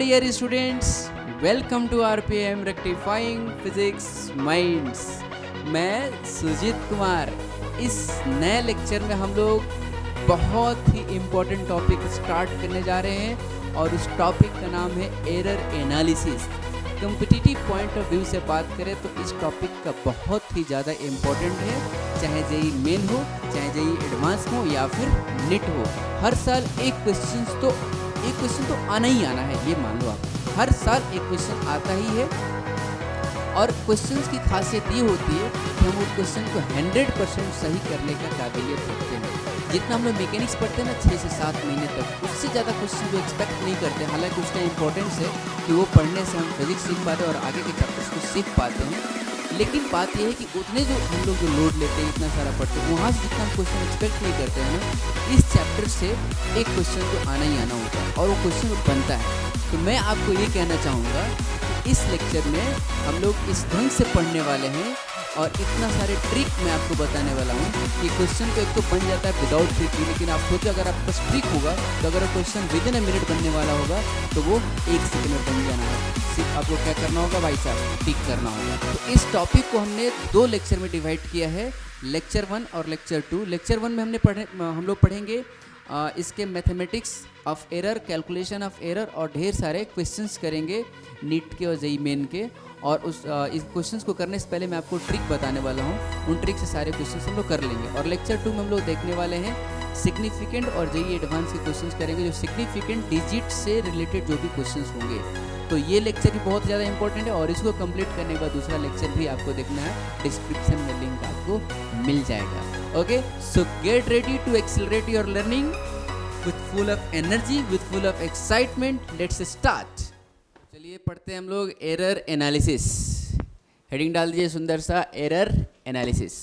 dear students, welcome to RPM Rectifying Physics Minds। मैं सुजीत कुमार। इस नए लेक्चर में हम लोग बहुत ही इम्पोर्टेंट टॉपिक स्टार्ट करने जा रहे हैं और उस टॉपिक का नाम है error analysis. Competitive point of view से बात करें तो इस टॉपिक का बहुत ही ज़्यादा इम्पोर्टेंट है, चाहे जेई मेन हो, चाहे जेई एडवांस हो या फिर नीट हो। हर साल एक क्वेश्चन तो आना ही आना है, ये मान लो आप। हर साल एक क्वेश्चन आता ही है और क्वेश्चंस की खासियत ये होती है कि हम उस क्वेश्चन को 100% सही करने का काबिलियत रखते हैं। जितना हम लोग मैकेनिक्स पढ़ते हैं ना 6 से 7 महीने तक, उससे ज़्यादा क्वेश्चन जो एक्सपेक्ट नहीं करते। हालांकि उसका इंपॉर्टेंस है कि वो पढ़ने से हम फिजिक्स सीख पाते हैं और आगे के चैप्टर्स को सीख पाते हैं। लेकिन बात यह है कि उतने जो हम लोग जो लोड लेते हैं, इतना सारा पढ़ते हैं, वहाँ से जितना हम क्वेश्चन एक्सपेक्ट नहीं करते हैं ना, इस चैप्टर से एक क्वेश्चन तो आना ही आना होता है और वो क्वेश्चन बनता है। तो मैं आपको ये कहना चाहूँगा कि इस लेक्चर में हम लोग इस ढंग से पढ़ने वाले हैं और इतना सारे ट्रिक मैं आपको बताने वाला हूँ कि क्वेश्चन तो एक तो बन जाता है विदाउट ट्रिक भी, लेकिन आप सोचो अगर आपके पास ट्रिक होगा तो अगर question with in a minute बनने वाला होगा तो वो 1 सेकंड में बन जाना है। सिर्फ आपको क्या करना होगा भाई साहब, टिक करना होगा। तो इस टॉपिक को हमने 2 लेक्चर में डिवाइड किया है, लेक्चर 1 और लेक्चर 2। लेक्चर 1 में हम लोग पढ़ेंगे इसके mathematics of error, calculation of error और ढेर सारे क्वेश्चंस करेंगे नीट के और जेई मेन के। और इस क्वेश्चंस को करने से पहले मैं आपको ट्रिक बताने वाला हूँ, उन ट्रिक से सारे क्वेश्चंस हम लोग कर लेंगे। और लेक्चर 2 में हम लोग देखने वाले हैं सिग्निफिकेंट और जेई एडवांस के क्वेश्चंस करेंगे, जो सिग्निफिकेंट डिजिट से रिलेटेड जो भी क्वेश्चंस होंगे। तो ये लेक्चर भी बहुत ज़्यादा इंपॉर्टेंट है और इसको कंप्लीट करने के बाद दूसरा लेक्चर भी आपको देखना है, डिस्क्रिप्शन में लिंक आपको मिल जाएगा। Okay, so get ready to accelerate your learning with full of energy, with full of excitement. Let's start. चलिए पढ़ते हैं हम लोग एरर एनालिसिस। हेडिंग डाल दीजिए सुंदर सा, एरर एनालिसिस।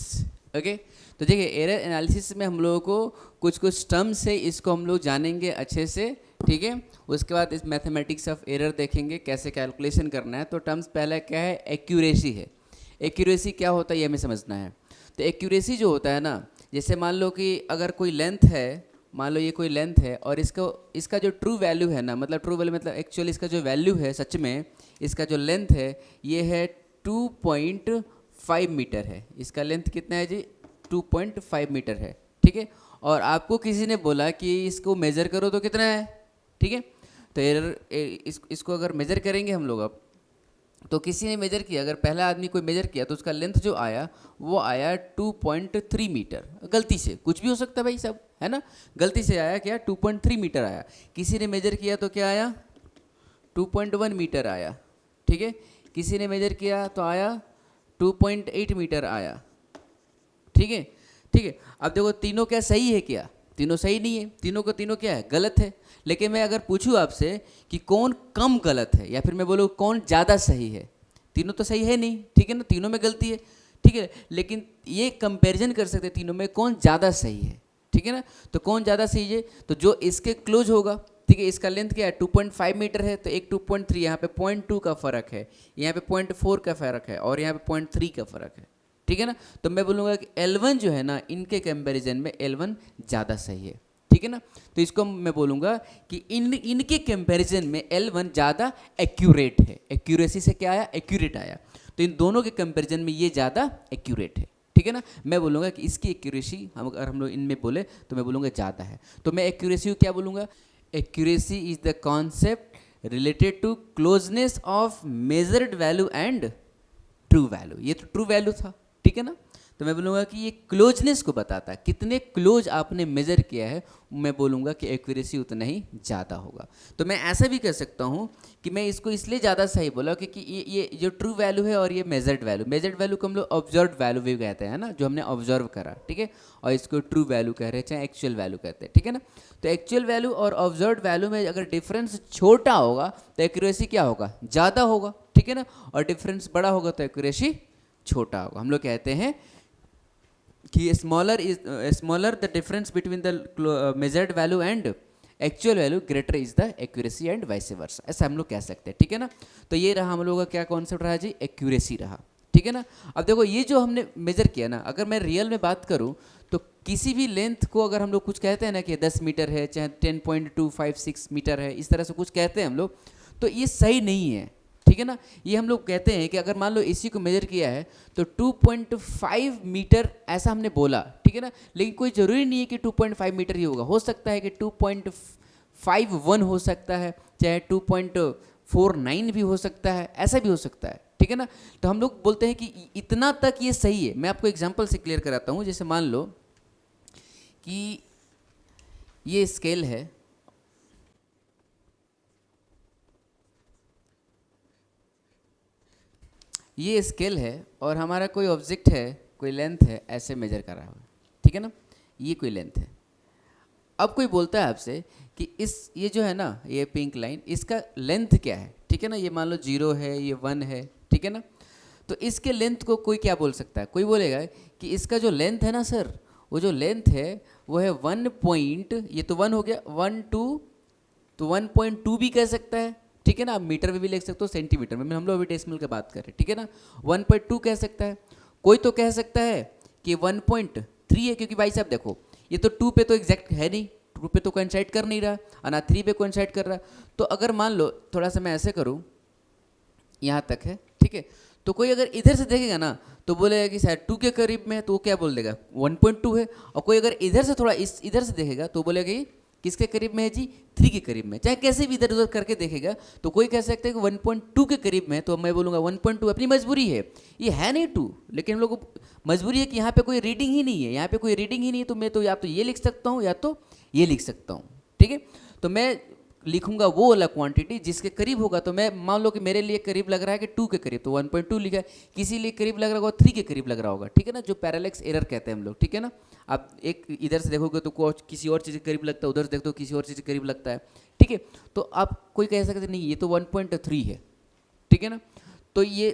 ओके, तो देखिए एरर एनालिसिस में हम लोगों को कुछ टर्म्स है, इसको हम लोग जानेंगे अच्छे से, ठीक है। उसके बाद इस मैथमेटिक्स ऑफ एरर देखेंगे कैसे कैलकुलेशन करना है। तो टर्म्स पहला क्या है, एक्यूरेसी है। एक्यूरेसी क्या होता है ये हमें समझना है। तो एक्यूरेसी जो होता है ना, जैसे मान लो कि अगर कोई लेंथ है, मान लो ये कोई लेंथ है और इसका जो ट्रू वैल्यू है ना, मतलब ट्रू वैल्यू मतलब एक्चुअली इसका जो वैल्यू है सच में, इसका जो लेंथ है ये है 2.5 मीटर है। इसका लेंथ कितना है जी, 2.5 मीटर है, ठीक है। और आपको किसी ने बोला कि इसको मेज़र करो तो कितना है, ठीक है। तो इसको अगर मेज़र करेंगे हम लोग अब, तो किसी ने मेज़र किया, अगर पहला आदमी कोई मेज़र किया तो उसका लेंथ जो आया वो आया 2.3 मीटर। गलती से, कुछ भी हो सकता है भाई साहब, है ना, गलती से आया क्या, 2.3 मीटर आया। किसी ने मेज़र किया तो क्या आया, 2.1 मीटर आया, ठीक है। किसी ने मेज़र किया तो आया 2.8 मीटर आया, ठीक है, ठीक है। अब देखो तीनों क्या सही है, क्या तीनों सही नहीं है, तीनों को तीनों क्या है, गलत है। लेकिन मैं अगर पूछूं आपसे कि कौन कम गलत है या फिर मैं बोलूँ कौन ज़्यादा सही है, तीनों तो सही है नहीं, ठीक है ना, तीनों में गलती है, ठीक है। लेकिन ये कंपैरिजन कर सकते हैं तीनों में कौन ज़्यादा सही है, ठीक है ना। तो कौन ज़्यादा सही है, तो जो इसके क्लोज होगा, ठीक है। इसका लेंथ क्या है, 2.5 मीटर है, तो एक 2.3, यहाँ पे 0.2 का फ़र्क है, यहाँ पे 0.4 का फ़र्क है और यहाँ पे 0.3 का फ़र्क है, ठीक है ना। तो मैं बोलूँगा कि L1 जो है ना, इनके कंपैरिजन में L1 ज़्यादा सही है, ठीक है ना। तो इसको मैं बोलूँगा कि इनके कंपैरिजन में L1 ज़्यादा एक्यूरेट है। एक्यूरेसी से क्या आया, एक्यूरेट आया। तो इन दोनों के कंपैरिजन में ये ज़्यादा एक्यूरेट है, ठीक है ना। मैं बोलूँगा कि इसकी एक्यूरेसी अगर हम लोग इनमें बोले तो मैं बोलूँगा ज़्यादा है। तो मैं एक्यूरेसी को क्या बोलूँगा, accuracy is the concept related to closeness of measured value and true value. ये तो ट्रू वैल्यू था, ठीक है ना। तो मैं बोलूँगा कि ये क्लोजनेस को बताता है, कितने क्लोज आपने मेज़र किया है। मैं बोलूँगा कि एक्यूरेसी उतना ही ज़्यादा होगा। तो मैं ऐसा भी कह सकता हूँ कि मैं इसको इसलिए ज़्यादा सही बोला क्योंकि ये जो ट्रू वैल्यू है और ये मेजर्ड वैल्यू को हम लोग ऑब्जर्व वैल्यू भी कहते हैं ना, जो हमने ऑब्जर्व करा, ठीक है। और इसको ट्रू वैल्यू कह रहे हैं, चाहे एक्चुअल वैल्यू कहते हैं, ठीक है ना। तो एक्चुअल वैल्यू और ऑब्जर्व वैल्यू में अगर डिफरेंस छोटा होगा तो एक्यूरेसी क्या होगा, ज़्यादा होगा, ठीक है ना। और डिफरेंस बड़ा होगा तो एक्यूरेसी छोटा होगा। हम लोग कहते हैं कि smaller the difference between the measured value and actual value greater is the accuracy and vice versa, ऐसा हम लोग कह सकते हैं, ठीक है ना। तो ये रहा हम लोगों का क्या कॉन्सेप्ट रहा जी, एक्यूरेसी रहा, ठीक है ना। अब देखो ये जो हमने मेजर किया ना, अगर मैं रियल में बात करूं तो किसी भी लेंथ को अगर हम लोग कुछ कहते हैं ना कि 10 मीटर है, चाहे 10.256 मीटर है, इस तरह से कुछ कहते हैं हम लोग, तो ये सही नहीं है, ठीक है ना। ये हम लोग कहते हैं कि अगर मान लो इसी को मेजर किया है तो 2.5 मीटर ऐसा हमने बोला, ठीक है ना, लेकिन कोई ज़रूरी नहीं है कि 2.5 मीटर ही होगा, हो सकता है कि 2.51 हो सकता है, चाहे 2.49 भी हो सकता है, ऐसा भी हो सकता है, ठीक है ना। तो हम लोग बोलते हैं कि इतना तक ये सही है। मैं आपको एग्जांपल से क्लियर कराता हूँ। जैसे मान लो कि ये स्केल है, ये स्केल है और हमारा कोई ऑब्जेक्ट है, कोई लेंथ है, ऐसे मेजर कर रहा है, ठीक है ना, ये कोई लेंथ है। अब कोई बोलता है आपसे कि ये जो है ना, ये पिंक लाइन, इसका लेंथ क्या है, ठीक है ना, ये मान लो 0 है, ये 1 है, ठीक है ना। तो इसके लेंथ को कोई क्या बोल सकता है, कोई बोलेगा कि इसका जो लेंथ है ना सर, वो जो लेंथ है वो है 1 पॉइंट, ये तो 1 हो गया, 1 2, तो 1.2 भी कह सकता है, ठीक है ना। आप मीटर में भी लिख सकते हो, सेंटीमीटर में, हम लोग अभी डेसिमल की बात कर रहे हैं, ठीक है ना। 1.2 कह सकता है, कोई तो कह सकता है कि 1.3 है, क्योंकि भाई साहब देखो ये तो 2 पे तो एग्जैक्ट है नहीं, 2 पे तो कोइंसाइड कर नहीं रहा, और ना 3 पे कोइंसाइड कर रहा। तो अगर मान लो थोड़ा सा मैं ऐसे करूँ, यहाँ तक है, ठीक है, तो कोई अगर इधर से देखेगा ना तो बोलेगा कि शायद 2 के करीब में है, तो वो क्या बोल देगा 1.2 है। और कोई अगर इधर से थोड़ा इधर से देखेगा तो बोलेगा कि किसके करीब में है जी, 3 के करीब में। चाहे कैसे भी इधर उधर करके देखेगा तो कोई कह सकता है कि 1.2 के करीब में है, तो मैं बोलूँगा 1.2, अपनी मजबूरी है, ये है नहीं 2, लेकिन हम लोग को मजबूरी है कि यहाँ पे कोई रीडिंग ही नहीं है, यहाँ पे कोई रीडिंग ही नहीं है, तो मैं तो या तो ये लिख सकता हूँ या तो ये लिख सकता हूँ, ठीक है। तो मैं लिखूंगा वो वाला क्वांटिटी जिसके करीब होगा। तो मैं मान लो कि मेरे लिए करीब लग रहा है कि 2 के करीब, तो 1.2 लिखा है, किसी लिए करीब लग रहा होगा 3 के करीब लग रहा होगा, ठीक है ना, जो पैरेलैक्स एरर कहते हैं हम लोग, ठीक है ना। आप एक इधर से देखोगे तो किसी और चीज़ के करीब लगता है, उधर से देखते हो किसी और चीज़ के करीब लगता है, ठीक है। तो आप कोई कह सकते नहीं ये तो 1.3 है, ठीक है ना। तो ये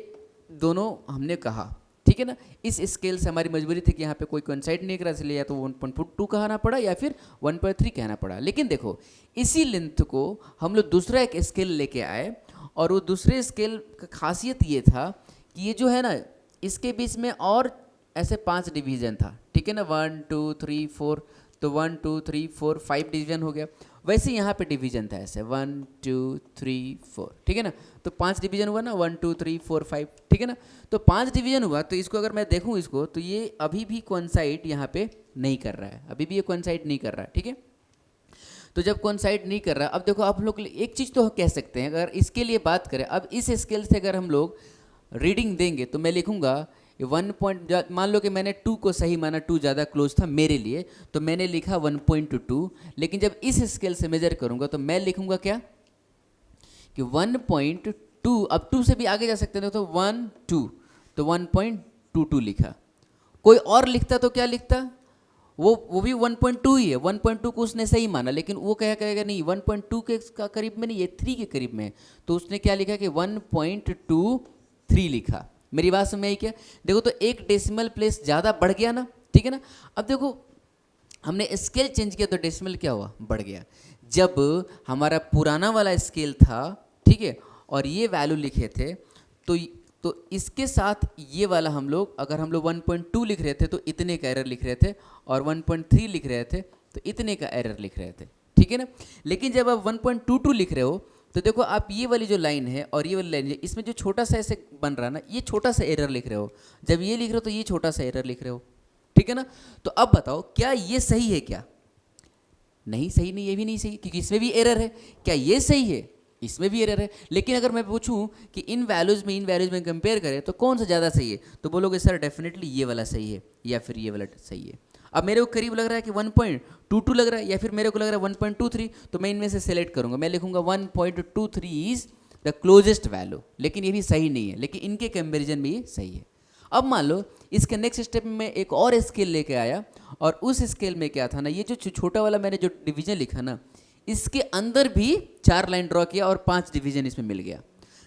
दोनों हमने कहा, ठीक है ना। इस स्केल से हमारी मजबूरी थी कि यहाँ पे कोई कोइंसाइड नहीं कर रहा, इसलिए या तो 1.2 कहना पड़ा या फिर 1.3 कहना पड़ा। लेकिन देखो इसी लेंथ को हम लोग दूसरा एक स्केल लेके आए, और वो दूसरे स्केल का खासियत ये था कि ये जो है ना, इसके बीच में और ऐसे 5 डिवीजन था, ठीक है ना, 1 2 3 4, तो 1 2 3 4 5 डिवीजन हो गया। वैसे यहाँ पे डिवीजन था ऐसे 1 2 3 4, ठीक है ना। तो 5 डिवीजन हुआ ना, 1 2 3 4 5, ठीक है ना। तो 5 डिवीजन हुआ, तो इसको अगर मैं देखूँ इसको, तो ये अभी भी कोइंसाइड यहाँ पे नहीं कर रहा है, अभी भी ये कोइंसाइड नहीं कर रहा है, ठीक है। तो जब कोइंसाइड नहीं कर रहा, अब देखो आप लोग एक चीज़ तो कह सकते हैं, अगर इसके लिए बात करें, अब इस स्केल से अगर हम लोग रीडिंग देंगे तो मैं लिखूंगा 1 पॉइंट, मान लो कि मैंने 2 को सही माना, 2 ज़्यादा क्लोज था मेरे लिए, तो मैंने लिखा 1.2। लेकिन जब इस स्केल से मेजर करूंगा तो मैं लिखूंगा क्या कि 1.2, अब 2 से भी आगे जा सकते हैं, तो 1 2, तो 1.22 लिखा। कोई और लिखता तो क्या लिखता, वो भी 1.2 ही है, 1.2 को उसने सही माना, लेकिन वो कहेगा नहीं 1.2 के का करीब में नहीं, ये 3 के करीब में है, तो उसने क्या लिखा कि 1.23 लिखा। मेरी बात समझ में आई क्या। देखो तो एक डेसिमल प्लेस ज़्यादा बढ़ गया ना, ठीक है ना। अब देखो हमने स्केल चेंज किया तो डेसिमल क्या हुआ, बढ़ गया। जब हमारा पुराना वाला स्केल था, ठीक है, और ये वैल्यू लिखे थे, तो इसके साथ ये वाला हम लोग, अगर हम लोग 1.2 लिख रहे थे तो इतने का एरर लिख रहे थे, और 1.3 लिख रहे थे तो इतने का एरर लिख रहे थे, ठीक है ना। लेकिन जब आप 1.22 लिख रहे हो तो देखो आप ये वाली जो लाइन है और ये वाली लाइन है, इसमें जो छोटा सा ऐसे बन रहा है ना, ये छोटा सा एरर लिख रहे हो। जब ये लिख रहे हो तो ये छोटा सा एरर लिख रहे हो, ठीक है ना। तो अब बताओ क्या ये सही है, क्या नहीं सही, नहीं ये भी नहीं सही, क्योंकि इसमें भी एरर है। क्या ये सही है, इसमें भी एरर है। लेकिन अगर मैं पूछूं कि इन वैल्यूज़ में कंपेयर करें तो कौन सा ज़्यादा सही है, तो बोलोगे सर डेफिनेटली ये वाला सही है या फिर ये वाला सही है। अब मेरे को करीब लग रहा है कि 1.22 लग रहा है, या फिर मेरे को लग रहा है 1.23, तो मैं इनमें से सेलेक्ट करूंगा, मैं लिखूंगा 1.23 इज द क्लोजेस्ट वैल्यू। लेकिन ये भी सही नहीं है, लेकिन इनके कंपेरिजन में ये सही है। अब मान लो इसके नेक्स्ट स्टेप में मैं एक और स्केल लेके आया, और उस स्केल में क्या था ना, ये जो छोटा वाला मैंने जो डिवीजन लिखा ना, इसके अंदर भी 4 लाइन ड्रॉ किया और 5 डिवीजन इसमें मिल गया।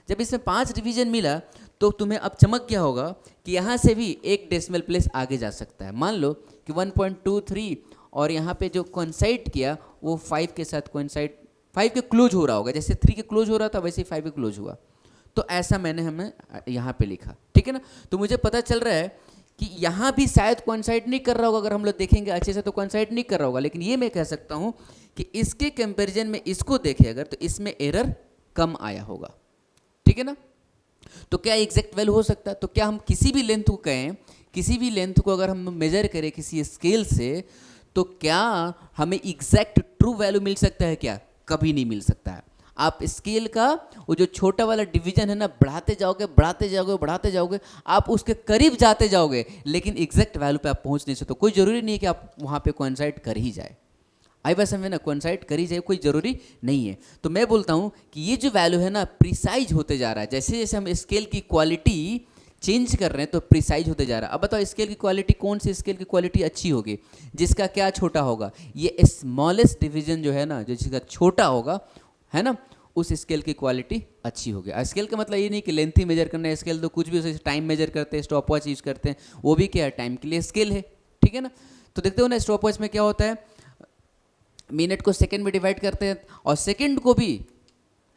जब इसमें 5 डिवीजन मिला तो तुम्हें अब चमक क्या होगा कि यहाँ से भी एक डेसिमल प्लेस आगे जा सकता है। मान लो कि 1.23 और यहाँ पे जो कोइंसाइड किया वो 5 के साथ कोइंसाइड, 5 के क्लोज हो रहा होगा, जैसे 3 के क्लोज हो रहा था वैसे ही 5 के क्लोज हुआ। तो ऐसा हमें यहाँ पे लिखा, ठीक है ना। तो मुझे पता चल रहा है कि यहाँ भी शायद कोइंसाइड नहीं कर रहा होगा, अगर हम लोग देखेंगे अच्छे से तो कोइंसाइड नहीं कर रहा होगा। लेकिन ये मैं कह सकता हूँ कि इसके कंपैरिजन में इसको देखें अगर, तो इसमें एरर कम आया होगा, ठीक है ना। तो क्या एग्जैक्ट वैल्यू हो सकता है? तो क्या हम किसी भी लेंथ को कहें, किसी भी लेंथ को अगर हम मेजर करें किसी स्केल से, तो क्या हमें एग्जैक्ट ट्रू वैल्यू मिल सकता है? क्या कभी नहीं मिल सकता है। आप स्केल का वो जो छोटा वाला डिवीजन है ना, बढ़ाते जाओगे बढ़ाते जाओगे बढ़ाते जाओगे, आप उसके करीब जाते जाओगे, लेकिन एग्जैक्ट वैल्यू पे आप पहुंच नहीं सकते। कोई जरूरी नहीं है कि आप वहां पे कोइंसाइड कर ही जाए, आई बात समझ में ना, कोइंसाइड करी जाए कोई ज़रूरी नहीं है। तो मैं बोलता हूँ कि ये जो वैल्यू है ना प्रिसाइज होते जा रहा है, जैसे जैसे हम स्केल की क्वालिटी चेंज कर रहे हैं तो प्रिसाइज होते जा रहा है। अब बताओ स्केल की क्वालिटी, कौन सी स्केल की क्वालिटी अच्छी होगी? जिसका क्या छोटा होगा? ये स्मॉलेस्ट डिवीजन जो है ना, जो जिसका छोटा होगा है ना, उस स्केल की क्वालिटी अच्छी होगी। स्केल का मतलब ये नहीं कि लेंथ ही मेजर करना है, स्केल तो कुछ भी उसे टाइम मेजर करते हैं, स्टॉप वॉच यूज करते हैं, वो भी क्या है, टाइम के लिए स्केल है, ठीक है ना। तो देखते हो ना स्टॉप वॉच में क्या होता है, मिनट को सेकंड में डिवाइड करते हैं और सेकंड को भी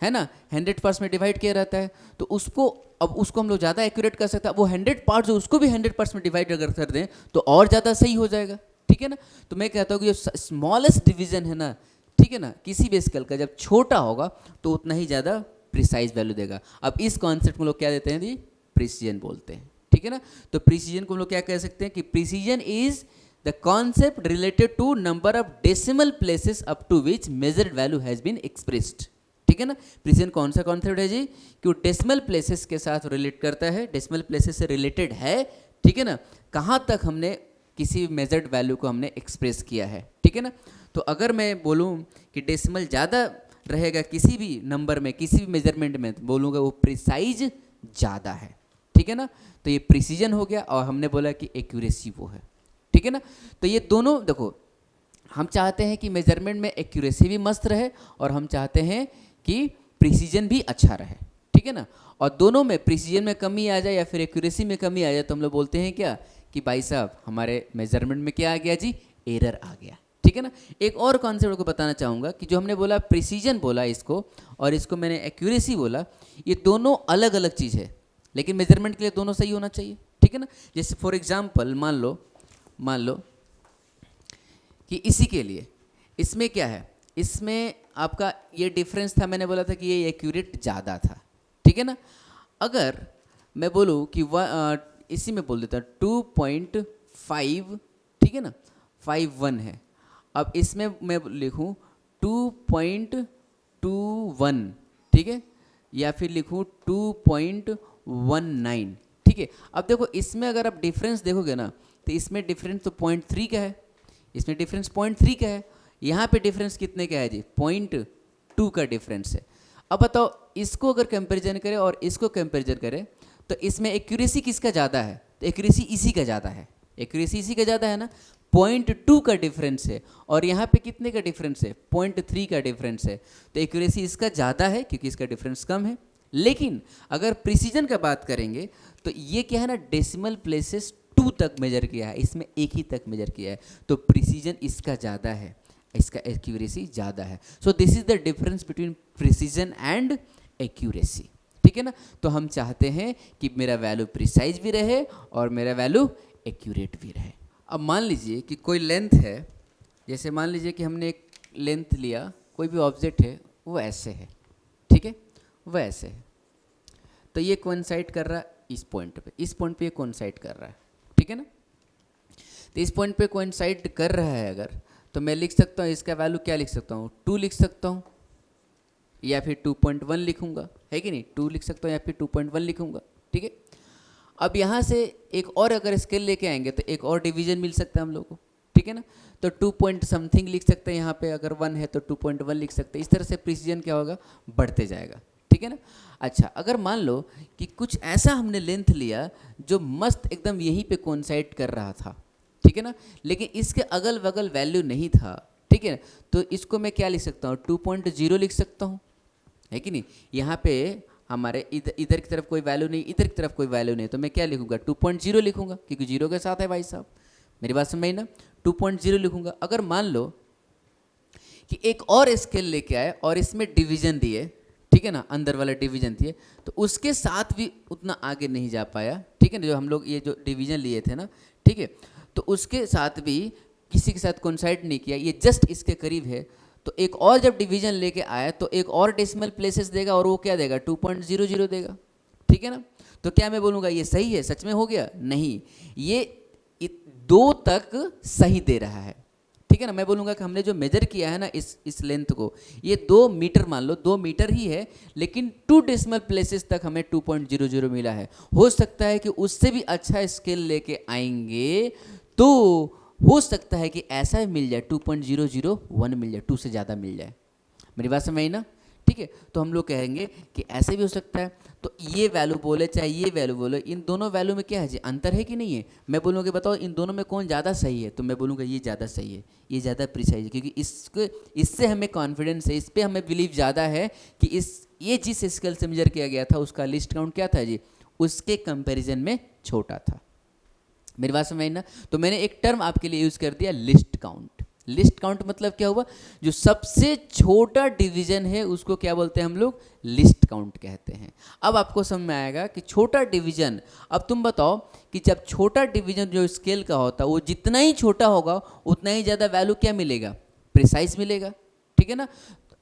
है ना 100 पार्ट्स में डिवाइड किया रहता है। तो उसको अब उसको हम लोग ज़्यादा एक्यूरेट कर सकते हैं। वो 100 पार्ट्स जो उसको भी 100 पार्ट्स में डिवाइड अगर कर दें तो और ज़्यादा सही हो जाएगा, ठीक है ना। तो मैं कहता हूँ कि जो स्मॉलेस्ट डिवीजन है ना, ठीक है ना, किसी भी स्केल का जब छोटा होगा तो उतना ही ज़्यादा प्रिसाइज वैल्यू देगा। अब इस कॉन्सेप्ट को लोग क्या देते हैं जी, प्रिसीजन बोलते हैं, ठीक है ना। तो प्रिसीजन को हम लोग क्या कह सकते हैं कि precision is the concept related to number of decimal places up to which measured value has been expressed, ठीक है ना। प्रिसीजन कौन सा कॉन्सेप्ट है जी, कि वो डेसिमल प्लेसेस के साथ रिलेट करता है, डेसिमल प्लेसेस से रिलेटेड है, ठीक है ना, कहाँ तक हमने किसी मेजर्ड वैल्यू को हमने एक्सप्रेस किया है, ठीक है ना। तो अगर मैं बोलूँ कि डेसिमल ज़्यादा रहेगा किसी भी नंबर में, किसी भी मेजरमेंट में, तो बोलूँगा वो प्रिसाइज ज़्यादा है, ठीक है ना। तो ये प्रिसीजन हो गया और हमने बोला कि एक्यूरेसी वो है, ठीक है ना। तो ये दोनों देखो, हम चाहते हैं कि मेजरमेंट में एक्यूरेसी भी मस्त रहे और हम चाहते हैं कि प्रिसीजन भी अच्छा रहे, ठीक है ना। और दोनों में प्रिसीजन में कमी आ जाए या फिर एक्यूरेसी में कमी आ जाए तो हम लोग बोलते हैं क्या कि भाई साहब हमारे मेजरमेंट में क्या आ गया जी, एरर आ गया, ठीक है ना। एक और कॉन्सेप्ट को बताना चाहूँगा कि जो हमने बोला प्रिसीजन बोला इसको और इसको मैंने एक्यूरेसी बोला, ये दोनों अलग अलग चीज़ है, लेकिन मेजरमेंट के लिए दोनों सही होना चाहिए, ठीक है ना। जैसे फॉर एग्जाम्पल मान लो कि इसी के लिए इसमें क्या है, इसमें आपका ये डिफरेंस था, मैंने बोला था कि ये एक्यूरेट ज़्यादा था, ठीक है ना। अगर मैं बोलूँ कि इसी में बोल देता 2.5, ठीक है ना, 51 है। अब इसमें मैं लिखूँ 2.21, ठीक है, या फिर लिखूँ 2.19, ठीक है। अब देखो इसमें अगर आप डिफरेंस देखोगे ना तो इसमें डिफरेंस तो 0.3 का है, इसमें डिफरेंस 0.3 का है, यहाँ पे डिफरेंस कितने का है जी, 0.2 का डिफरेंस है। अब बताओ इसको अगर कंपैरिजन करें और इसको कंपैरिजन करें तो इसमें एक्यूरेसी किसका ज़्यादा है, तो एक्यूरेसी इसी का ज़्यादा है, एक्यूरेसी इसी का ज़्यादा है ना, 0.2 का डिफरेंस है और यहाँ पे कितने का डिफरेंस है, 0.3 का डिफरेंस है। तो एक्यूरेसी इसका ज़्यादा है क्योंकि इसका डिफरेंस कम है। लेकिन अगर प्रिसीजन का बात करेंगे तो ये क्या है ना, डेसिमल प्लेसेस 2 तक मेजर किया है, इसमें एक ही तक मेजर किया है, तो प्रिसीजन इसका ज़्यादा है, इसका एक्यूरेसी ज़्यादा है। So this is the difference between precision and accuracy, ठीक है ना। तो हम चाहते हैं कि मेरा वैल्यू प्रिसाइज भी रहे और मेरा वैल्यू एक्यूरेट भी रहे। अब मान लीजिए कि कोई लेंथ है, जैसे मान लीजिए कि हमने एक लेंथ लिया, कोई भी ऑब्जेक्ट है वो ऐसे है, ठीक है, वो ऐसे है, तो ये कोइंसाइड कर रहा है इस पॉइंट पे, इस पॉइंट पे ये कोइंसाइड कर रहा है, ठीक है ना। तो इस पॉइंट पे कोइंसाइड कर रहा है अगर, तो मैं लिख सकता हूँ इसका वैल्यू क्या लिख सकता हूँ, 2 लिख सकता हूँ या फिर 2.1 लिखूंगा, है कि नहीं, 2 लिख सकता हूँ या फिर 2.1 लिखूंगा, ठीक है। अब यहाँ से एक और अगर स्केल लेके आएंगे तो एक और डिवीजन मिल सकता है हम लोग को, ठीक है ना। तो 2 पॉइंट समथिंग लिख सकते हैं, यहाँ पे अगर 1 है तो 2.1 लिख सकते हैं। इस तरह से प्रिसीजन क्या होगा, बढ़ते जाएगा, ठीक है ना। अच्छा, अगर मान लो कि कुछ ऐसा हमने लेंथ लिया जो मस्त एकदम यहीं पे कोइंसाइड कर रहा था, ठीक है ना, लेकिन इसके अगल बगल वैल्यू नहीं था, ठीक है, तो इसको मैं क्या लिख सकता हूँ, 2.0 लिख सकता हूँ, है कि नहीं। यहाँ पे हमारे इधर की तरफ कोई वैल्यू नहीं, इधर की तरफ कोई वैल्यू नहीं, तो मैं क्या लिखूंगा, 2.0 लिखूंगा, क्योंकि 0 के साथ है भाई साहब, मेरी बात समझ ना, 2.0 लिखूंगा। अगर मान लो कि एक और स्केल लेके आए और इसमें डिवीजन दिए, ठीक है ना, अंदर वाला डिवीजन दिए, तो उसके साथ भी उतना आगे नहीं जा पाया, ठीक है ना, जो हम लोग ये जो डिवीजन लिए थे ना, ठीक है, तो उसके साथ भी किसी के साथ कोइंसाइड नहीं किया, ये जस्ट इसके करीब है, तो एक और जब डिवीजन लेके आया तो एक और डेसिमल प्लेसेस देगा और वो क्या देगा 2.00 देगा, ठीक है ना। तो क्या मैं बोलूँगा ये सही है, सच में हो गया? नहीं, ये 2 तक सही दे रहा है, ठीक है ना। मैं बोलूँगा कि हमने जो मेजर किया है ना इस लेंथ को, ये 2 मीटर मान लो, 2 मीटर ही है, लेकिन 2 डेसिमल प्लेसेस तक हमें 2.00 मिला है। हो सकता है कि उससे भी अच्छा स्केल लेके आएंगे तो हो सकता है कि ऐसा मिल जाए 2.001 मिल जाए, 2 से ज़्यादा मिल जाए। मेरी बात समझ आई ना? ठीक है, तो हम लोग कहेंगे कि ऐसे भी हो सकता है। तो ये वैल्यू बोले चाहे ये वैल्यू बोले, इन दोनों वैल्यू में क्या है जी, अंतर है कि नहीं है? मैं बोलूँगा बताओ इन दोनों में कौन ज़्यादा सही है, तो मैं बोलूँगा ये ज़्यादा सही है, ये ज़्यादा प्रिसाइज है, क्योंकि इससे हमें कॉन्फिडेंस है, इस पर हमें बिलीव ज़्यादा है कि ये जिस स्केल से मेजर किया गया था उसका लिस्ट काउंट क्या था जी, उसके कंपेरिजन में छोटा था। मेरी बात समझ ना? तो मैंने एक टर्म आपके लिए यूज़ कर दिया लिस्ट काउंट। लिस्ट काउंट मतलब क्या हुआ, जो सबसे छोटा डिवीजन है उसको क्या बोलते हैं हम लोग, लिस्ट काउंट कहते हैं। अब आपको समझ में आएगा कि छोटा डिवीजन, अब तुम बताओ कि जब छोटा डिवीजन जो स्केल का होता है वो जितना ही छोटा होगा उतना ही ज़्यादा वैल्यू क्या मिलेगा, प्रिसाइज मिलेगा, ठीक है ना।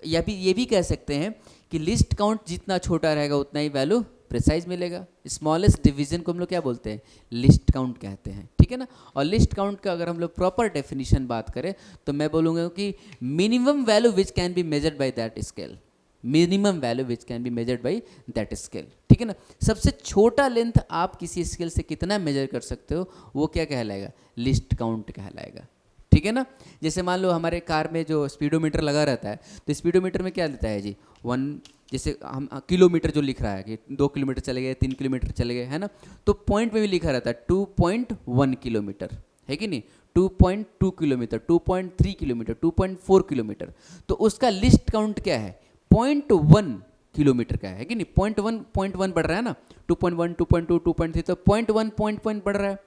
या भी ये भी कह सकते हैं कि लिस्ट काउंट जितना छोटा रहेगा उतना ही वैल्यू प्रिसाइज मिलेगा। स्मॉलेस्ट डिवीजन को हम लोग क्या बोलते हैं, लिस्ट काउंट कहते हैं, ठीक है ना। और लिस्ट काउंट का अगर हम लोग प्रॉपर डेफिनेशन बात करें तो मैं बोलूँगा कि minimum value which can be measured by that scale, minimum value which can be measured by that scale, ठीक है ना। सबसे छोटा लेंथ आप किसी स्केल से कितना मेजर कर सकते हो वो क्या कहलाएगा, लिस्ट काउंट कहलाएगा, ठीक है ना। जैसे मान लो हमारे कार में जो स्पीडोमीटर लगा रहता है, तो स्पीडोमीटर में क्या देता है जी, 1, जैसे हम किलोमीटर जो लिख रहा है कि 2 किलोमीटर चले गए, 3 किलोमीटर चले गए, है ना, तो पॉइंट में भी लिखा रहता है 2.1 किलोमीटर, है कि नहीं, 2.2 किलोमीटर, 2.3 किलोमीटर, 2.4 किलोमीटर। तो उसका लिस्ट काउंट क्या है, 0.1 किलोमीटर का है कि नहीं, 0.1 बढ़ रहा है ना, 2.1, 2.2, 2.3, तो 0.1 बढ़ रहा है।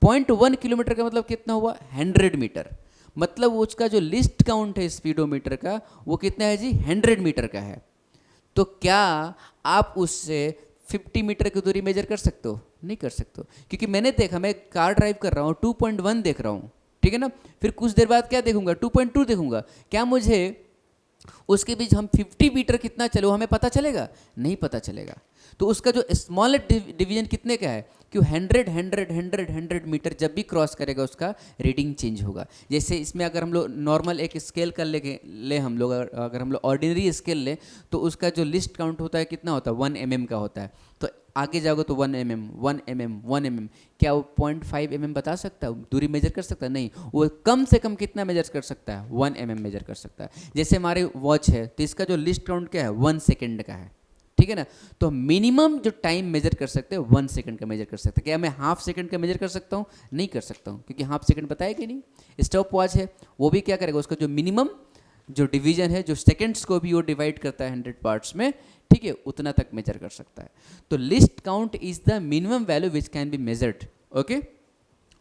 0.1 किलोमीटर का मतलब कितना हुआ, 100 मीटर। मतलब उसका जो लिस्ट काउंट है स्पीडोमीटर का वो कितना है जी, 100 मीटर का है। तो क्या आप उससे 50 मीटर की दूरी मेजर कर सकते हो, नहीं कर सकते हो, क्योंकि मैंने देखा, मैं कार ड्राइव कर रहा हूँ 2.1 देख रहा हूँ, ठीक है ना, फिर कुछ देर बाद क्या देखूंगा, 2.2 देखूंगा, क्या मुझे उसके बीच हम 50 मीटर कितना चले हमें पता चलेगा, नहीं पता चलेगा। तो उसका जो स्मॉलेस्ट डिवीजन कितने का है, कि 100 मीटर जब भी क्रॉस करेगा उसका रीडिंग चेंज होगा। जैसे इसमें अगर हम लोग नॉर्मल एक स्केल कर ले हम लोग, अगर हम लोग ऑर्डिनरी स्केल लें तो उसका जो लिस्ट काउंट होता है कितना होता है, 1 mm का होता है। तो आगे जाओगे तो 1 mm, 1 mm, 1 mm, क्या वो 0.5 mm बता सकता है, दूरी मेजर कर सकता है, नहीं, वो कम से कम कितना मेजर कर सकता है, 1 mm मेजर कर सकता है। जैसे हमारे वॉच है तो इसका जो लिस्ट काउंट क्या है, 1 सेकेंड का है, ठीक है ना। तो मिनिमम जो टाइम मेजर कर सकते हैं 1 सेकंड का मेजर कर सकते हैं। क्या मैं हाफ सेकंड का मेजर कर सकता हूँ, नहीं कर सकता हूँ, क्योंकि हाफ सेकंड बताया कि नहीं। स्टॉप वॉच है वो भी क्या करेगा, उसका जो मिनिमम जो डिवीजन है, जो सेकंड्स को भी वो डिवाइड करता है 100 पार्ट्स में, ठीक है, उतना तक मेजर कर सकता है। तो list count is the minimum value which can be measured, okay.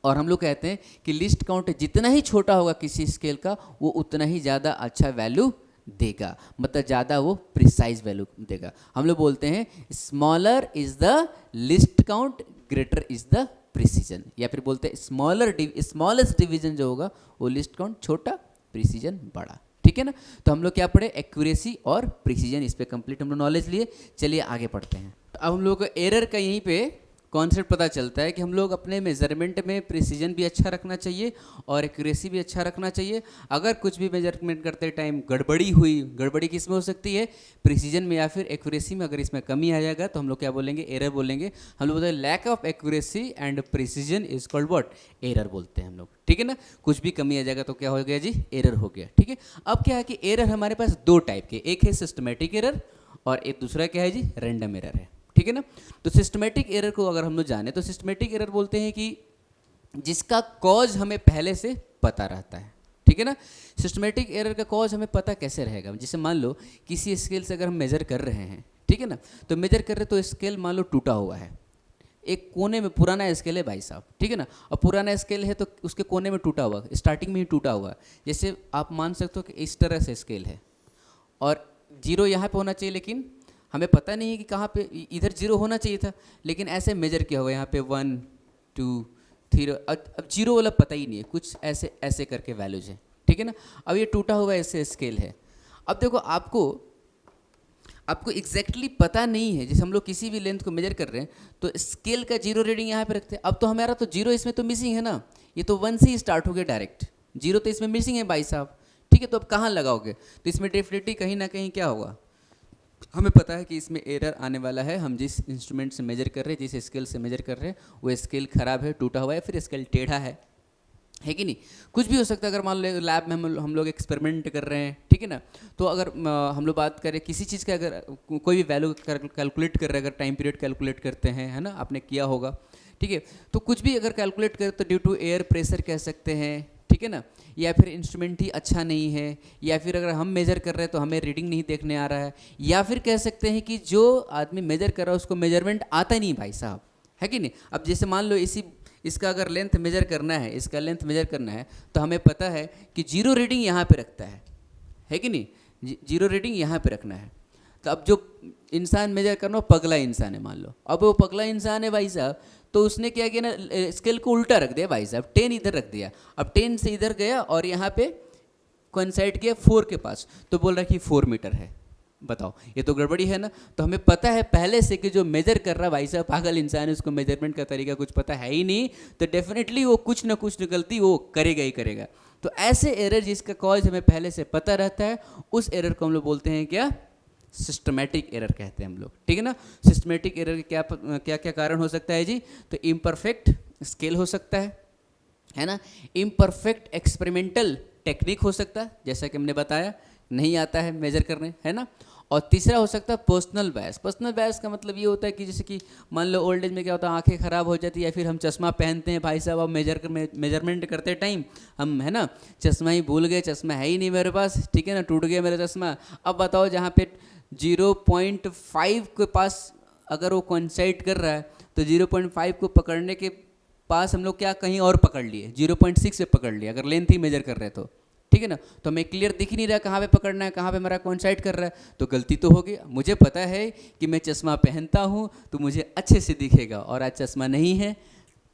और हम लोग कहते हैं कि लिस्ट काउंट जितना ही छोटा होगा किसी स्केल का वो उतना ही ज़्यादा अच्छा वैल्यू देगा, मतलब ज़्यादा वो प्रिसाइज वैल्यू देगा। हम लोग बोलते हैं smaller is the list count, greater is the precision, या फिर बोलते हैं स्मॉलेस्ट डिवीजन जो होगा वो लिस्ट काउंट छोटा, प्रिसीजन बड़ा, ठीक है ना। तो हम लोग क्या पढ़े, एक्यूरेसी और प्रिसीजन, इस पे कंप्लीट हम लोग नॉलेज लिए। चलिए आगे पढ़ते हैं। तो अब हम लोग को एरर का यहीं पे कॉन्सेप्ट पता चलता है कि हम लोग अपने मेजरमेंट में प्रिसीजन भी अच्छा रखना चाहिए और एक्यूरेसी भी अच्छा रखना चाहिए। अगर कुछ भी मेजरमेंट करते टाइम गड़बड़ी किस में हो सकती है, प्रिसीजन में या फिर एक्यूरेसी में। अगर इसमें कमी आ जाएगा तो हम लोग क्या बोलेंगे, एरर बोलेंगे। हम लोग बोलते हैं lack of accuracy and precision is called what, error बोलते हैं हम लोग, ठीक है ना। कुछ भी कमी आ जाएगा तो क्या हो गया जी, एरर हो गया, ठीक है। अब क्या है कि एरर हमारे पास 2 टाइप के, एक है सिस्टमेटिक एरर और एक दूसरा क्या है जी, रैंडम एरर है, ठीक है ना। तो सिस्टमेटिक एरर को अगर हम लोग जाने तो सिस्टमेटिक एरर बोलते हैं कि जिसका कॉज हमें पहले से पता रहता है, ठीक है ना। सिस्टमेटिक एरर का कॉज हमें पता कैसे रहेगा, जैसे मान लो किसी स्केल से अगर हम मेजर कर रहे हैं, ठीक है ना, तो मेजर कर रहे तो स्केल मान लो टूटा हुआ है, एक कोने में, पुराना स्केल है भाई साहब, ठीक है ना, और पुराना स्केल है तो उसके कोने में टूटा हुआ, स्टार्टिंग में ही टूटा हुआ। जैसे आप मान सकते हो कि इस तरह से स्केल है और 0 यहाँ पे होना चाहिए, लेकिन हमें पता नहीं है कि कहाँ पे, इधर 0 होना चाहिए था, लेकिन ऐसे मेजर किया हुआ यहाँ पे 1 2 3, अब 0 वाला पता ही नहीं है, कुछ ऐसे ऐसे करके वैल्यूज है, ठीक है ना। अब ये टूटा हुआ ऐसे स्केल है अब देखो आपको आपको एग्जैक्टली पता नहीं है, जैसे हम लोग किसी भी लेंथ को मेजर कर रहे हैं तो स्केल का जीरो रीडिंग यहाँ पे रखते हैं। अब तो हमारा तो जीरो इसमें तो मिसिंग है ना, ये तो 1 से ही स्टार्ट हो गया डायरेक्ट, जीरो तो इसमें मिसिंग है भाई साहब, ठीक है। तो अब कहाँ लगाओगे, तो इसमें डेफिनेटली कहीं ना कहीं क्या होगा, हमें पता है कि इसमें एरर आने वाला है। हम जिस इंस्ट्रूमेंट से मेजर कर रहे हैं, जिस स्केल से मेजर कर रहे हैं, वो स्केल खराब है, टूटा हुआ है, फिर स्केल टेढ़ा है कि नहीं। कुछ भी हो सकता है, अगर मान लो लैब में हम लोग एक्सपेरिमेंट कर रहे हैं, ठीक है ना, तो अगर हम लोग बात करें किसी चीज़ का, अगर कोई भी वैल्यू कैलकुलेट कर रहे हैं, अगर टाइम पीरियड कैलकुलेट करते हैं, है ना, आपने किया होगा, ठीक है, तो कुछ भी अगर कैलकुलेट करें तो ड्यू टू एयर प्रेशर कह सकते हैं, ठीक है ना, या फिर इंस्ट्रूमेंट ही अच्छा नहीं है, या फिर अगर हम मेजर कर रहे हैं तो हमें रीडिंग नहीं देखने आ रहा है, या फिर कह सकते हैं कि जो आदमी मेजर कर रहा है उसको मेजरमेंट आता ही नहीं भाई साहब, है कि नहीं। अब जैसे मान लो इसका अगर लेंथ मेजर करना है, इसका लेंथ मेजर करना है, तो हमें पता है कि जीरो रीडिंग यहाँ पे रखता है कि नहीं, जीरो रीडिंग यहाँ पे रखना है। तो अब जो इंसान मेजर करना, वो पगला इंसान है मान लो, अब वो पगला इंसान है भाई साहब, तो उसने क्या किया ना, स्केल को उल्टा रख दिया भाई साहब, 10 इधर रख दिया, अब 10 से इधर गया और यहाँ पे कोइंसाइड किया 4 के पास, तो बोल रहा है कि 4 मीटर है। बताओ, ये तो गड़बड़ी है ना। तो हमें पता है पहले से कि जो मेजर कर रहा भाई साहब पागल इंसान है, उसको मेजरमेंट का तरीका कुछ पता है ही नहीं, तो डेफिनेटली वो कुछ ना कुछ गलती वो करेगा ही करेगा। तो ऐसे एरर जिसका कॉज हमें पहले से पता रहता है, उस एरर को हम लोग बोलते हैं क्या, सिस्टमैटिक एरर कहते हैं हम लोग, ठीक है ना। सिस्टमैटिक एरर के क्या क्या कारण हो सकता है जी, तो इम्परफेक्ट स्केल हो सकता है ना, इम्परफेक्ट एक्सपेरिमेंटल टेक्निक हो सकता है, जैसा कि हमने बताया नहीं आता है मेजर करने, है ना। और तीसरा हो सकता है पर्सनल बायस। पर्सनल बायस का मतलब ये होता है कि जैसे कि मान लो ओल्ड एज में क्या होता है, आंखें ख़राब हो जाती है, या फिर हम चश्मा पहनते हैं भाई साहब, अब मेजरमेंट करते टाइम हम, है ना, चश्मा ही भूल गए, चश्मा है ही नहीं मेरे पास, ठीक है ना, टूट गया मेरा चश्मा। अब बताओ, जहाँ पे 0.5 के पास अगर वो कोइंसाइड कर रहा है, तो 0.5 को पकड़ने के पास हम लोग क्या कहीं और पकड़ लिए, 0.6 पे पकड़ लिया, अगर लेंथ ही मेजर कर रहे तो, ठीक है ना। तो हमें क्लियर दिख ही नहीं रहा कहाँ पे पकड़ना है, कहाँ पे मेरा कोइंसाइड कर रहा है, तो गलती तो होगी। मुझे पता है कि मैं चश्मा पहनता हूँ तो मुझे अच्छे से दिखेगा, और आज चश्मा नहीं है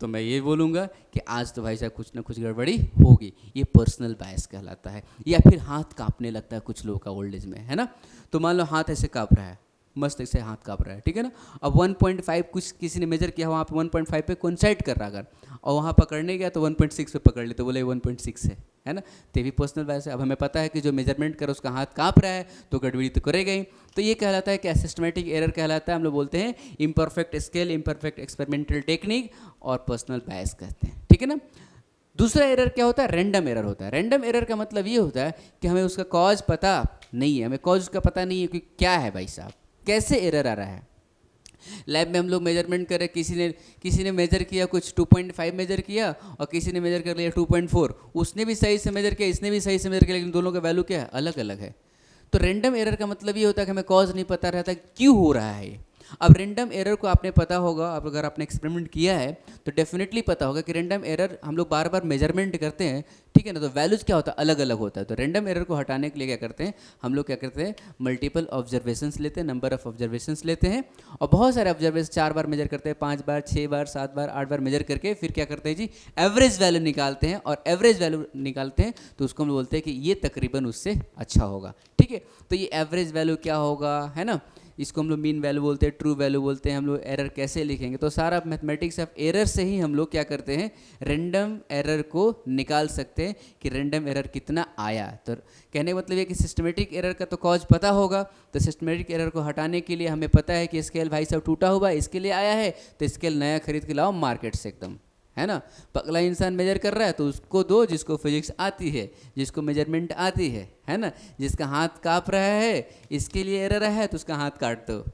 तो मैं ये बोलूँगा कि आज तो भाई साहब कुछ ना कुछ गड़बड़ी होगी। ये पर्सनल बायस कहलाता है। या फिर हाथ कांपने लगता है कुछ लोगों का ओल्ड एज में, है ना। तो मान लो हाथ ऐसे काँप रहा है, मस्त ऐसे हाथ काँप रहा है, ठीक है ना। अब 1.5 कुछ किसी ने मेजर किया, वहाँ पे 1.5 पे कोइंसाइड कर रहा अगर, और वहाँ पकड़ने गया तो 1.6 पे पकड़ ले, तो बोले 1.6 है ना। तो भी पर्सनल बायस है। अब हमें पता है कि जो मेजरमेंट कर उसका हाथ काँप रहा है, तो गड़बड़ी तो करेगा ही। तो ये कहलाता है कि सिस्टमेटिक एरर कहलाता है। हम लोग बोलते हैं imperfect scale, imperfect experimental technique और पर्सनल बायस कहते हैं, ठीक है ना। दूसरा एरर क्या होता है, रैंडम एरर होता है। रैंडम एरर का मतलब ये होता है कि हमें उसका कॉज पता नहीं है, हमें कॉज उसका पता नहीं है कि क्या है भाई साहब, कैसे एरर आ रहा है। लैब में हम लोग मेजरमेंट कर रहे, किसी ने मेजर किया कुछ 2.5 मेजर किया, और किसी ने मेजर कर लिया 2.4, उसने भी सही से मेजर किया, इसने भी सही से मेजर किया, लेकिन दोनों का वैल्यू क्या है, अलग अलग है। तो रैंडम एरर का मतलब ये होता है कि हमें कॉज नहीं पता रहता क्यों हो रहा है ये। अब रैंडम एरर को आपने पता होगा, अब अगर आपने एक्सपेरिमेंट किया है तो डेफिनेटली पता होगा कि रैंडम एरर हम लोग बार बार मेजरमेंट करते हैं, ठीक है ना, तो वैल्यूज क्या होता है, अलग अलग होता है। तो रैंडम एरर को हटाने के लिए क्या करते हैं हम लोग, क्या करते हैं, मल्टीपल ऑब्जर्वेशंस लेते हैं, नंबर ऑफ ऑब्जर्वेशंस लेते हैं, और बहुत सारे ऑब्जर्वेशन 4 बार मेजर करते हैं, 5 बार, 6 बार, 7 बार, 8 बार मेजर करके फिर क्या करते हैं जी, एवरेज वैल्यू निकालते हैं। और एवरेज वैल्यू निकालते हैं तो उसको हम बोलते हैं कि ये तकरीबन उससे अच्छा होगा, ठीक है। तो ये एवरेज वैल्यू क्या होगा, है ना, इसको हम लोग मीन वैल्यू बोलते हैं, ट्रू वैल्यू बोलते हैं। हम लोग एरर कैसे लिखेंगे, तो सारा मैथमेटिक्स ऑफ एरर से ही हम लोग क्या करते हैं, रैंडम एरर को निकाल सकते हैं कि रैंडम एरर कितना आया। तो कहने का मतलब ये कि सिस्टमेटिक एरर का तो कॉज पता होगा, तो सिस्टमेटिक एरर को हटाने के लिए हमें पता है कि स्केल भाई साहब टूटा हुआ इसके लिए आया है, तो स्केल नया खरीद के लाओ मार्केट से एकदम, है ना। पगला इंसान मेजर कर रहा है तो उसको दो जिसको फिजिक्स आती है, जिसको मेजरमेंट आती है ना। जिसका हाथ काँप रहा है इसके लिए एरर है तो उसका हाथ काट दो।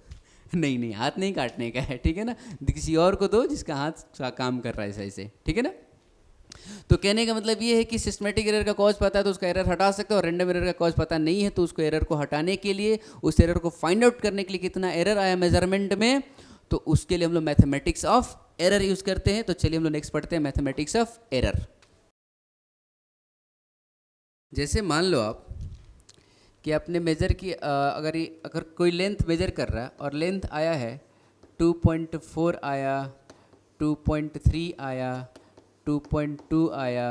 नहीं, हाथ नहीं काटने का है, ठीक है ना, किसी और को दो जिसका हाथ काम कर रहा है सही से, ठीक है ना। तो कहने का मतलब ये है कि सिस्टमेटिक एरर का कॉज पता है तो उसका एरर हटा सकते हो, और रैंडम एरर का कॉज पता नहीं है तो उसको एरर को हटाने के लिए, उस एरर को फाइंड आउट करने के लिए कितना एरर आया मेजरमेंट में, तो उसके लिए हम लोग मैथमेटिक्स ऑफ एरर यूज करते हैं। तो चलिए हम लोग नेक्स्ट पढ़ते हैं मैथमेटिक्स ऑफ एरर। जैसे मान लो आप कि आपने मेजर की, अगर कोई लेंथ मेजर कर रहा है और लेंथ आया है 2.4 आया, 2.3 आया, 2.2 आया,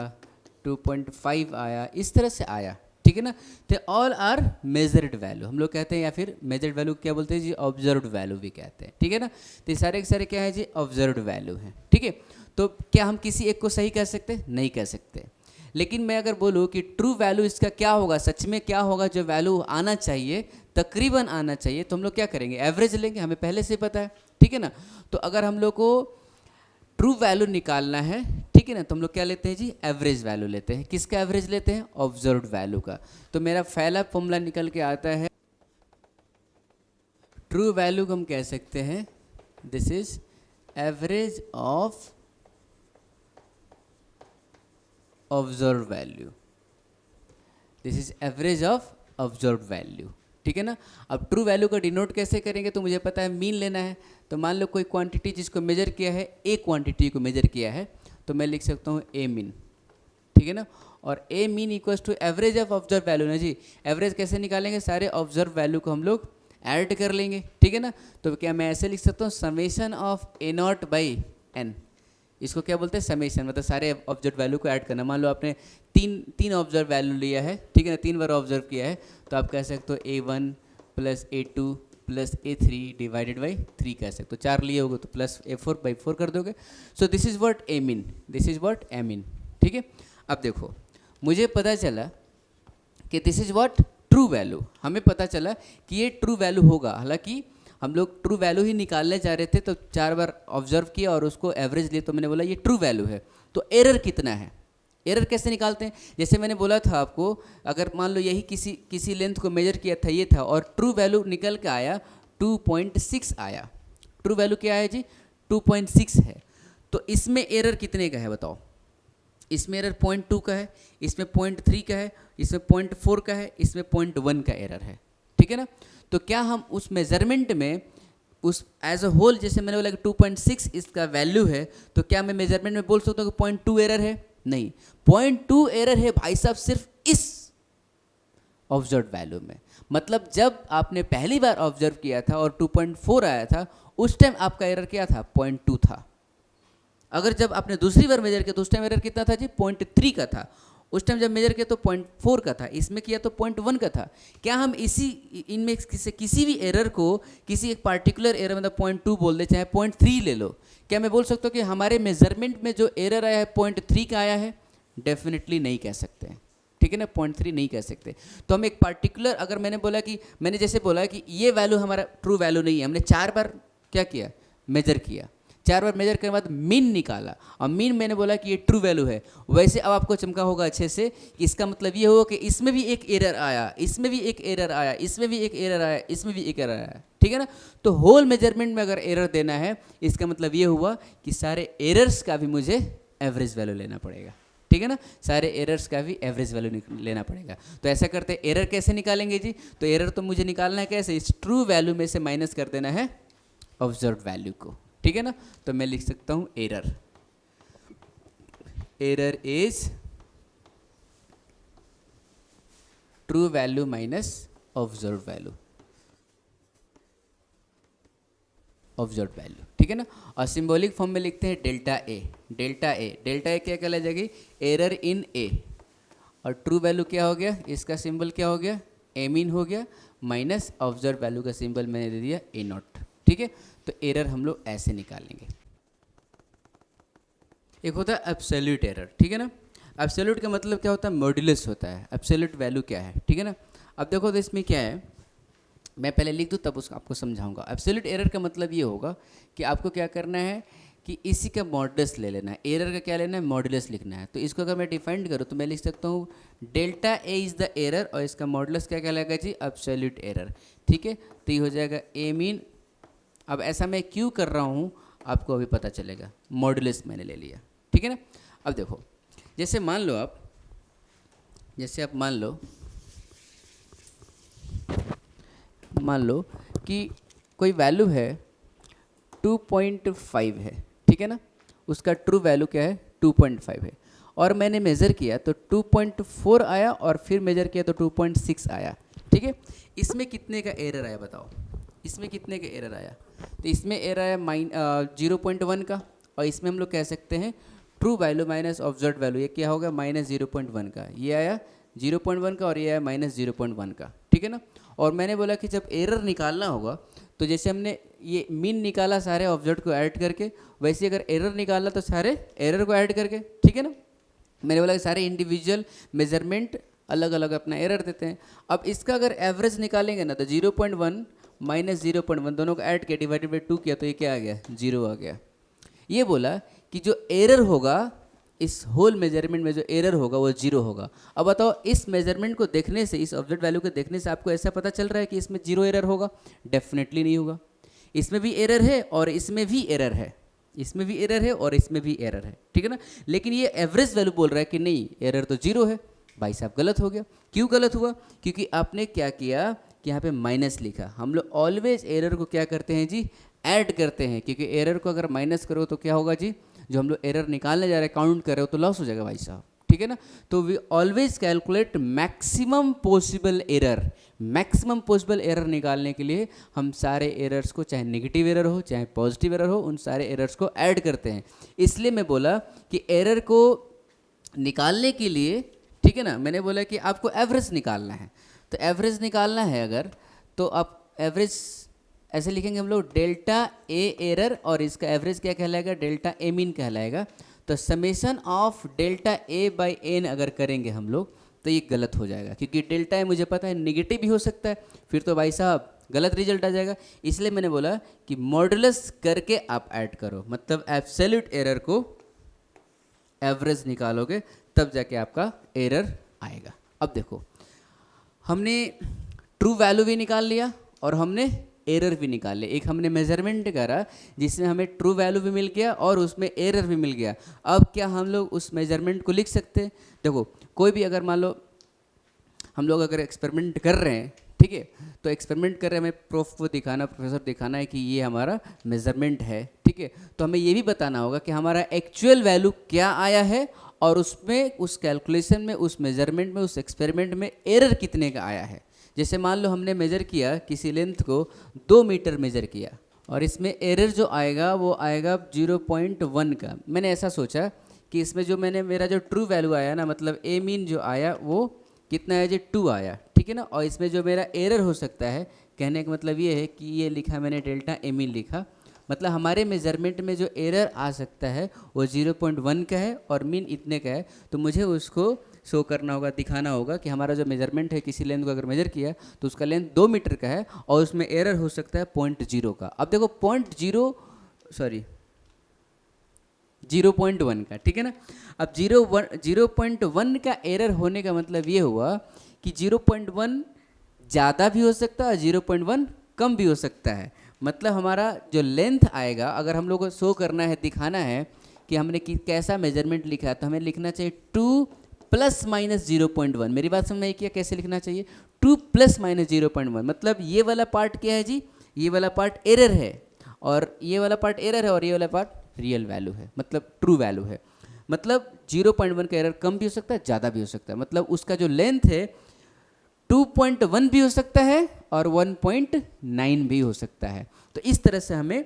2.5 आया, इस तरह से आया, ठीक ठीक है ना। तो ऑल आर मेजर्ड वैल्यू हम लोग कहते हैं, या फिर मेजर्ड वैल्यू क्या बोलते हैं जी, ऑब्जर्व्ड वैल्यू भी कहते हैं, ठीक है ना। तो ये सारे के सारे क्या है जी, ऑब्जर्व्ड वैल्यू हैं, ठीक है। तो क्या हम किसी एक को सही कह सकते हैं? नहीं कह सकते। लेकिन मैं अगर बोलूँ कि ट्रू वैल्यू इसका क्या होगा, सच में क्या होगा, जो वैल्यू आना चाहिए, तकरीबन आना चाहिए, तो हम लोग क्या करेंगे, एवरेज लेंगे, हमें पहले से पता है, ठीक है ना। तो अगर हम लोग को ट्रू वैल्यू निकालना है, ठीक है ना, तो हम लोग क्या लेते हैं जी, एवरेज वैल्यू लेते हैं। किसका एवरेज लेते हैं? ऑब्जर्व्ड वैल्यू का। तो मेरा पहला फॉर्मूला निकल के आता है, ट्रू वैल्यू को हम कह सकते हैं this is average of observe value, this is average of observe value, ठीक है ना। अब ट्रू वैल्यू का डिनोट कैसे करेंगे, तो मुझे पता है मीन लेना है। तो मान लो कोई क्वांटिटी जिसको मेजर किया है, ए क्वांटिटी को मेजर किया है, तो मैं लिख सकता हूँ ए मीन, ठीक है ना। और a mean equals to average of observe value ना जी। एवरेज कैसे निकालेंगे, सारे ऑब्जर्व वैल्यू को हम लोग ऐड कर लेंगे, ठीक है ना। तो क्या मैं ऐसे लिख सकता हूँ, summation of a nought by n, इसको क्या बोलते हैं, समेशन, मतलब सारे ऑब्जर्व वैल्यू को ऐड करना। मान लो आपने तीन ऑब्जर्व वैल्यू लिया है, ठीक है ना, 3 बार ऑब्जर्व किया है, तो आप कह सकते हो A1 plus A2 plus A3 divided by 3 कह सकते हो। 4 लिए होगे तो प्लस A4 बाई 4 कर दोगे। So this is what A mean, this is what A mean, ठीक है। अब देखो, मुझे पता चला कि this is what true value, हमें पता चला कि ये ट्रू वैल्यू होगा। हालांकि हम लोग ट्रू वैल्यू ही निकालने जा रहे थे, तो 4 बार ऑब्जर्व किया और उसको एवरेज लिए, तो मैंने बोला ये ट्रू वैल्यू है। तो एरर कितना है, एरर कैसे निकालते हैं? जैसे मैंने बोला था आपको, अगर मान लो यही किसी लेंथ को मेजर किया था, ये था, और ट्रू वैल्यू निकल के आया 2.6 आया। ट्रू वैल्यू क्या है जी, 2.6 है। तो इसमें एरर कितने का है बताओ? इसमें एरर 0.2 का है, इसमें 0.3 का है, इसमें 0.4 का है, इसमें 0.1 का एरर है, ठीक है ना। तो क्या हम उस मेजरमेंट में उस एज अ होल, जैसे मैंने बोला कि 2.6 इसका वैल्यू है, तो क्या मैं मेजरमेंट में बोल सकता हूँ कि 0.2 एरर है? नहीं, 0.2 एरर है भाई साहब सिर्फ इस ऑब्जर्व वैल्यू में। मतलब जब आपने पहली बार ऑब्जर्व किया था और 2.4 आया था, उस टाइम आपका एरर क्या था? 0.2 था। अगर जब आपने दूसरी बार मेजर किया तो उस टाइम एरर कितना था जी? 0.3 का था। उस टाइम जब मेजर किया तो 0.4 का था, इसमें किया तो 0.1 का था। क्या हम इनमें किसी भी एरर को, किसी एक पार्टिकुलर एरर, मतलब 0.2 बोल दे, चाहे 0.3 ले लो, क्या मैं बोल सकता हूँ कि हमारे मेजरमेंट में जो एरर आया है 0.3 का आया है? डेफिनेटली नहीं कह सकते हैं, ठीक है ना, 0.3 नहीं कह सकते। तो हम एक पार्टिकुलर, अगर मैंने जैसे बोला कि ये वैल्यू हमारा ट्रू वैल्यू नहीं है, हमने 4 बार क्या किया, मेजर किया, 4 बार मेजर करने के बाद मीन निकाला, और मीन मैंने बोला कि ये ट्रू वैल्यू है। वैसे अब आपको चमका होगा अच्छे से कि इसका मतलब ये होगा कि इसमें भी एक एरर आया, इसमें भी एक एरर आया, इसमें भी एक एरर आया, इसमें भी एक एरर आया, ठीक है ना। तो होल मेजरमेंट में अगर एरर देना है, इसका मतलब ये हुआ कि सारे एरर्स का भी मुझे एवरेज वैल्यू लेना पड़ेगा, ठीक है ना। सारे एरर्स का भी एवरेज वैल्यू लेना पड़ेगा। तो ऐसा करते एरर कैसे निकालेंगे जी? तो एरर तो मुझे निकालना है कैसे, इस ट्रू वैल्यू में से माइनस कर देना है ऑब्जर्व वैल्यू को, ठीक है ना। तो मैं लिख सकता हूं error, error is true value minus observe value, observe value, ठीक है ना। और सिंबॉलिक फॉर्म में लिखते हैं delta a, delta a, delta A क्या कहला जाएगी? एरर इन ए। और ट्रू वैल्यू क्या हो गया, इसका सिंबल क्या हो गया? ए मीन हो गया, माइनस ऑब्जर्व वैल्यू का सिंबल मैंने दे दिया ए नॉट, ठीक है। तो एरर हम लोग ऐसे निकालेंगे। एक होता है एब्सोल्यूट एरर, ठीक है ना। एब्सोल्यूट का मतलब क्या होता है? मॉड्यूलस होता है। एब्सोल्यूट वैल्यू क्या है, ठीक है ना। अब देखो तो इसमें क्या है, मैं पहले लिख दूँ तब उसको आपको समझाऊंगा। एब्सोल्यूट एरर का मतलब ये होगा कि आपको क्या करना है कि इसी का मॉडुलस ले लेना है। एरर का क्या लेना है? मॉडुलस लिखना है। तो इसको अगर मैं डिफाइंड करूँ तो मैं लिख सकता हूँ delta A is the error, और इसका मॉडुलस क्या कहलाएगा जी? एब्सोल्यूट एरर, ठीक है। तो ये हो जाएगा ए मीन। अब ऐसा मैं क्यों कर रहा हूँ आपको अभी पता चलेगा, मॉडुलस मैंने ले लिया, ठीक है ना। अब देखो, जैसे मान लो आप, मान लो कि कोई वैल्यू है 2.5 है, ठीक है ना। उसका ट्रू वैल्यू क्या है? 2.5 है। और मैंने मेज़र किया तो 2.4 आया, और फिर मेज़र किया तो 2.6 आया, ठीक है। इसमें कितने का एरर आया बताओ? इसमें कितने का एरर आया? तो इसमें एरर आया 0.1 का, और इसमें हम लोग कह सकते हैं true value minus observe value, ये क्या होगा? -0.1 का। ये आया 0.1 का और ये है -0.1 का, ठीक है ना। और मैंने बोला कि जब एरर निकालना होगा तो जैसे हमने ये मीन निकाला सारे ऑब्जर्व को ऐड करके, वैसे अगर एरर निकालना तो सारे एरर को ऐड करके, ठीक है ना। मैंने बोला कि सारे इंडिविजुअल मेजरमेंट अलग अलग अपना एरर देते हैं। अब इसका अगर एवरेज निकालेंगे ना तो 0.1 -0.1 दोनों को ऐड किया डिवाइडेड बाई 2 किया तो ये क्या आ गया, 0 आ गया। ये बोला कि जो एरर होगा इस होल मेजरमेंट में जो एरर होगा वो 0 होगा। अब बताओ इस मेजरमेंट को देखने से, इस ऑब्जेक्ट वैल्यू को देखने से आपको ऐसा पता चल रहा है कि इसमें 0 एरर होगा? डेफिनेटली नहीं होगा। इसमें भी एरर है और इसमें भी एरर है, इसमें भी एरर है और इसमें भी एरर है, ठीक है ना। लेकिन ये एवरेज वैल्यू बोल रहा है कि नहीं एरर तो 0 है। भाई साहब गलत हो गया। क्यों गलत हुआ? क्योंकि आपने क्या किया कि यहाँ पे माइनस लिखा। हम लोग ऑलवेज एरर को क्या करते हैं जी, ऐड करते हैं, क्योंकि एरर को अगर माइनस करो तो क्या होगा जी, जो हम लोग एरर निकालने जा रहे हैं काउंट कर रहे हो तो लॉस हो जाएगा भाई साहब, ठीक है ना। तो we always calculate maximum possible error. Maximum possible error निकालने के लिए हम सारे एरर्स को, चाहे नेगेटिव एरर हो चाहे पॉजिटिव एरर हो, उन सारे एरर्स को ऐड करते हैं। इसलिए मैं बोला कि एरर को निकालने के लिए, ठीक है ना, मैंने बोला कि आपको एवरेज निकालना है। तो एवरेज निकालना है अगर, तो आप एवरेज ऐसे लिखेंगे हम लोग, डेल्टा ए एरर और इसका एवरेज क्या कहलाएगा, डेल्टा ए मीन कहलाएगा। तो summation of delta a by n अगर करेंगे हम लोग तो ये गलत हो जाएगा, क्योंकि डेल्टा ए मुझे पता है नेगेटिव भी हो सकता है, फिर तो भाई साहब गलत रिजल्ट आ जाएगा। इसलिए मैंने बोला कि मॉडुलस करके आप ऐड करो, मतलब एब्सोल्यूट एरर को एवरेज निकालोगे तब जाके आपका एरर आएगा। अब देखो हमने ट्रू वैल्यू भी निकाल लिया और हमने एरर भी निकाल लिया। एक हमने मेजरमेंट करा जिसमें हमें ट्रू वैल्यू भी मिल गया और उसमें एरर भी मिल गया। अब क्या हम लोग उस मेजरमेंट को लिख सकते हैं? देखो कोई भी अगर मान लो हम लोग अगर एक्सपेरिमेंट कर रहे हैं, ठीक है, तो एक्सपेरिमेंट कर रहे हैं, हमें प्रूफ को दिखाना, प्रोफेसर दिखाना है कि ये हमारा मेजरमेंट है, ठीक है, तो हमें ये भी बताना होगा कि हमारा एक्चुअल वैल्यू क्या आया है और उसमें, उस कैलकुलेशन में, उस मेजरमेंट में, उस एक्सपेरिमेंट में एरर कितने का आया है। जैसे मान लो हमने मेजर किया, किसी लेंथ को 2 मीटर मेजर किया और इसमें एरर जो आएगा वो आएगा 0.1 का। मैंने ऐसा सोचा कि इसमें जो मेरा जो ट्रू वैल्यू आया ना, मतलब ए मीन जो आया वो कितना है जी, 2 आया, ठीक है ना। और इसमें जो मेरा एरर हो सकता है, कहने का मतलब ये है कि ये लिखा मैंने डेल्टा ए मीन लिखा, मतलब हमारे मेजरमेंट में जो एरर आ सकता है वो 0.1 का है और मीन इतने का है। तो मुझे उसको शो करना होगा, दिखाना होगा कि हमारा जो मेजरमेंट है, किसी लेंथ को अगर मेजर किया तो उसका लेंथ 2 मीटर का है और उसमें एरर हो सकता है 0.0 का। अब देखो 0.1 का, ठीक है ना। अब 0.1 का एरर होने का मतलब ये हुआ कि 0.1 ज़्यादा भी हो सकता है और 0.1 कम भी हो सकता है। मतलब हमारा जो लेंथ आएगा, अगर हम लोग को शो करना है, दिखाना है कि हमने कैसा मेजरमेंट लिखा है, तो हमें लिखना चाहिए 2 + -0.1। मेरी बात समझ में आई क्या? कैसे लिखना चाहिए? 2 + -0.1, मतलब ये वाला पार्ट क्या है जी, ये वाला पार्ट एरर है और ये वाला पार्ट एरर है और ये वाला पार्ट रियल वैल्यू है, मतलब ट्रू वैल्यू है। मतलब 0.1 का एरर कम भी हो सकता है, ज़्यादा भी हो सकता है, मतलब उसका जो लेंथ है 2.1 भी हो सकता है और 1.9 भी हो सकता है। तो इस तरह से हमें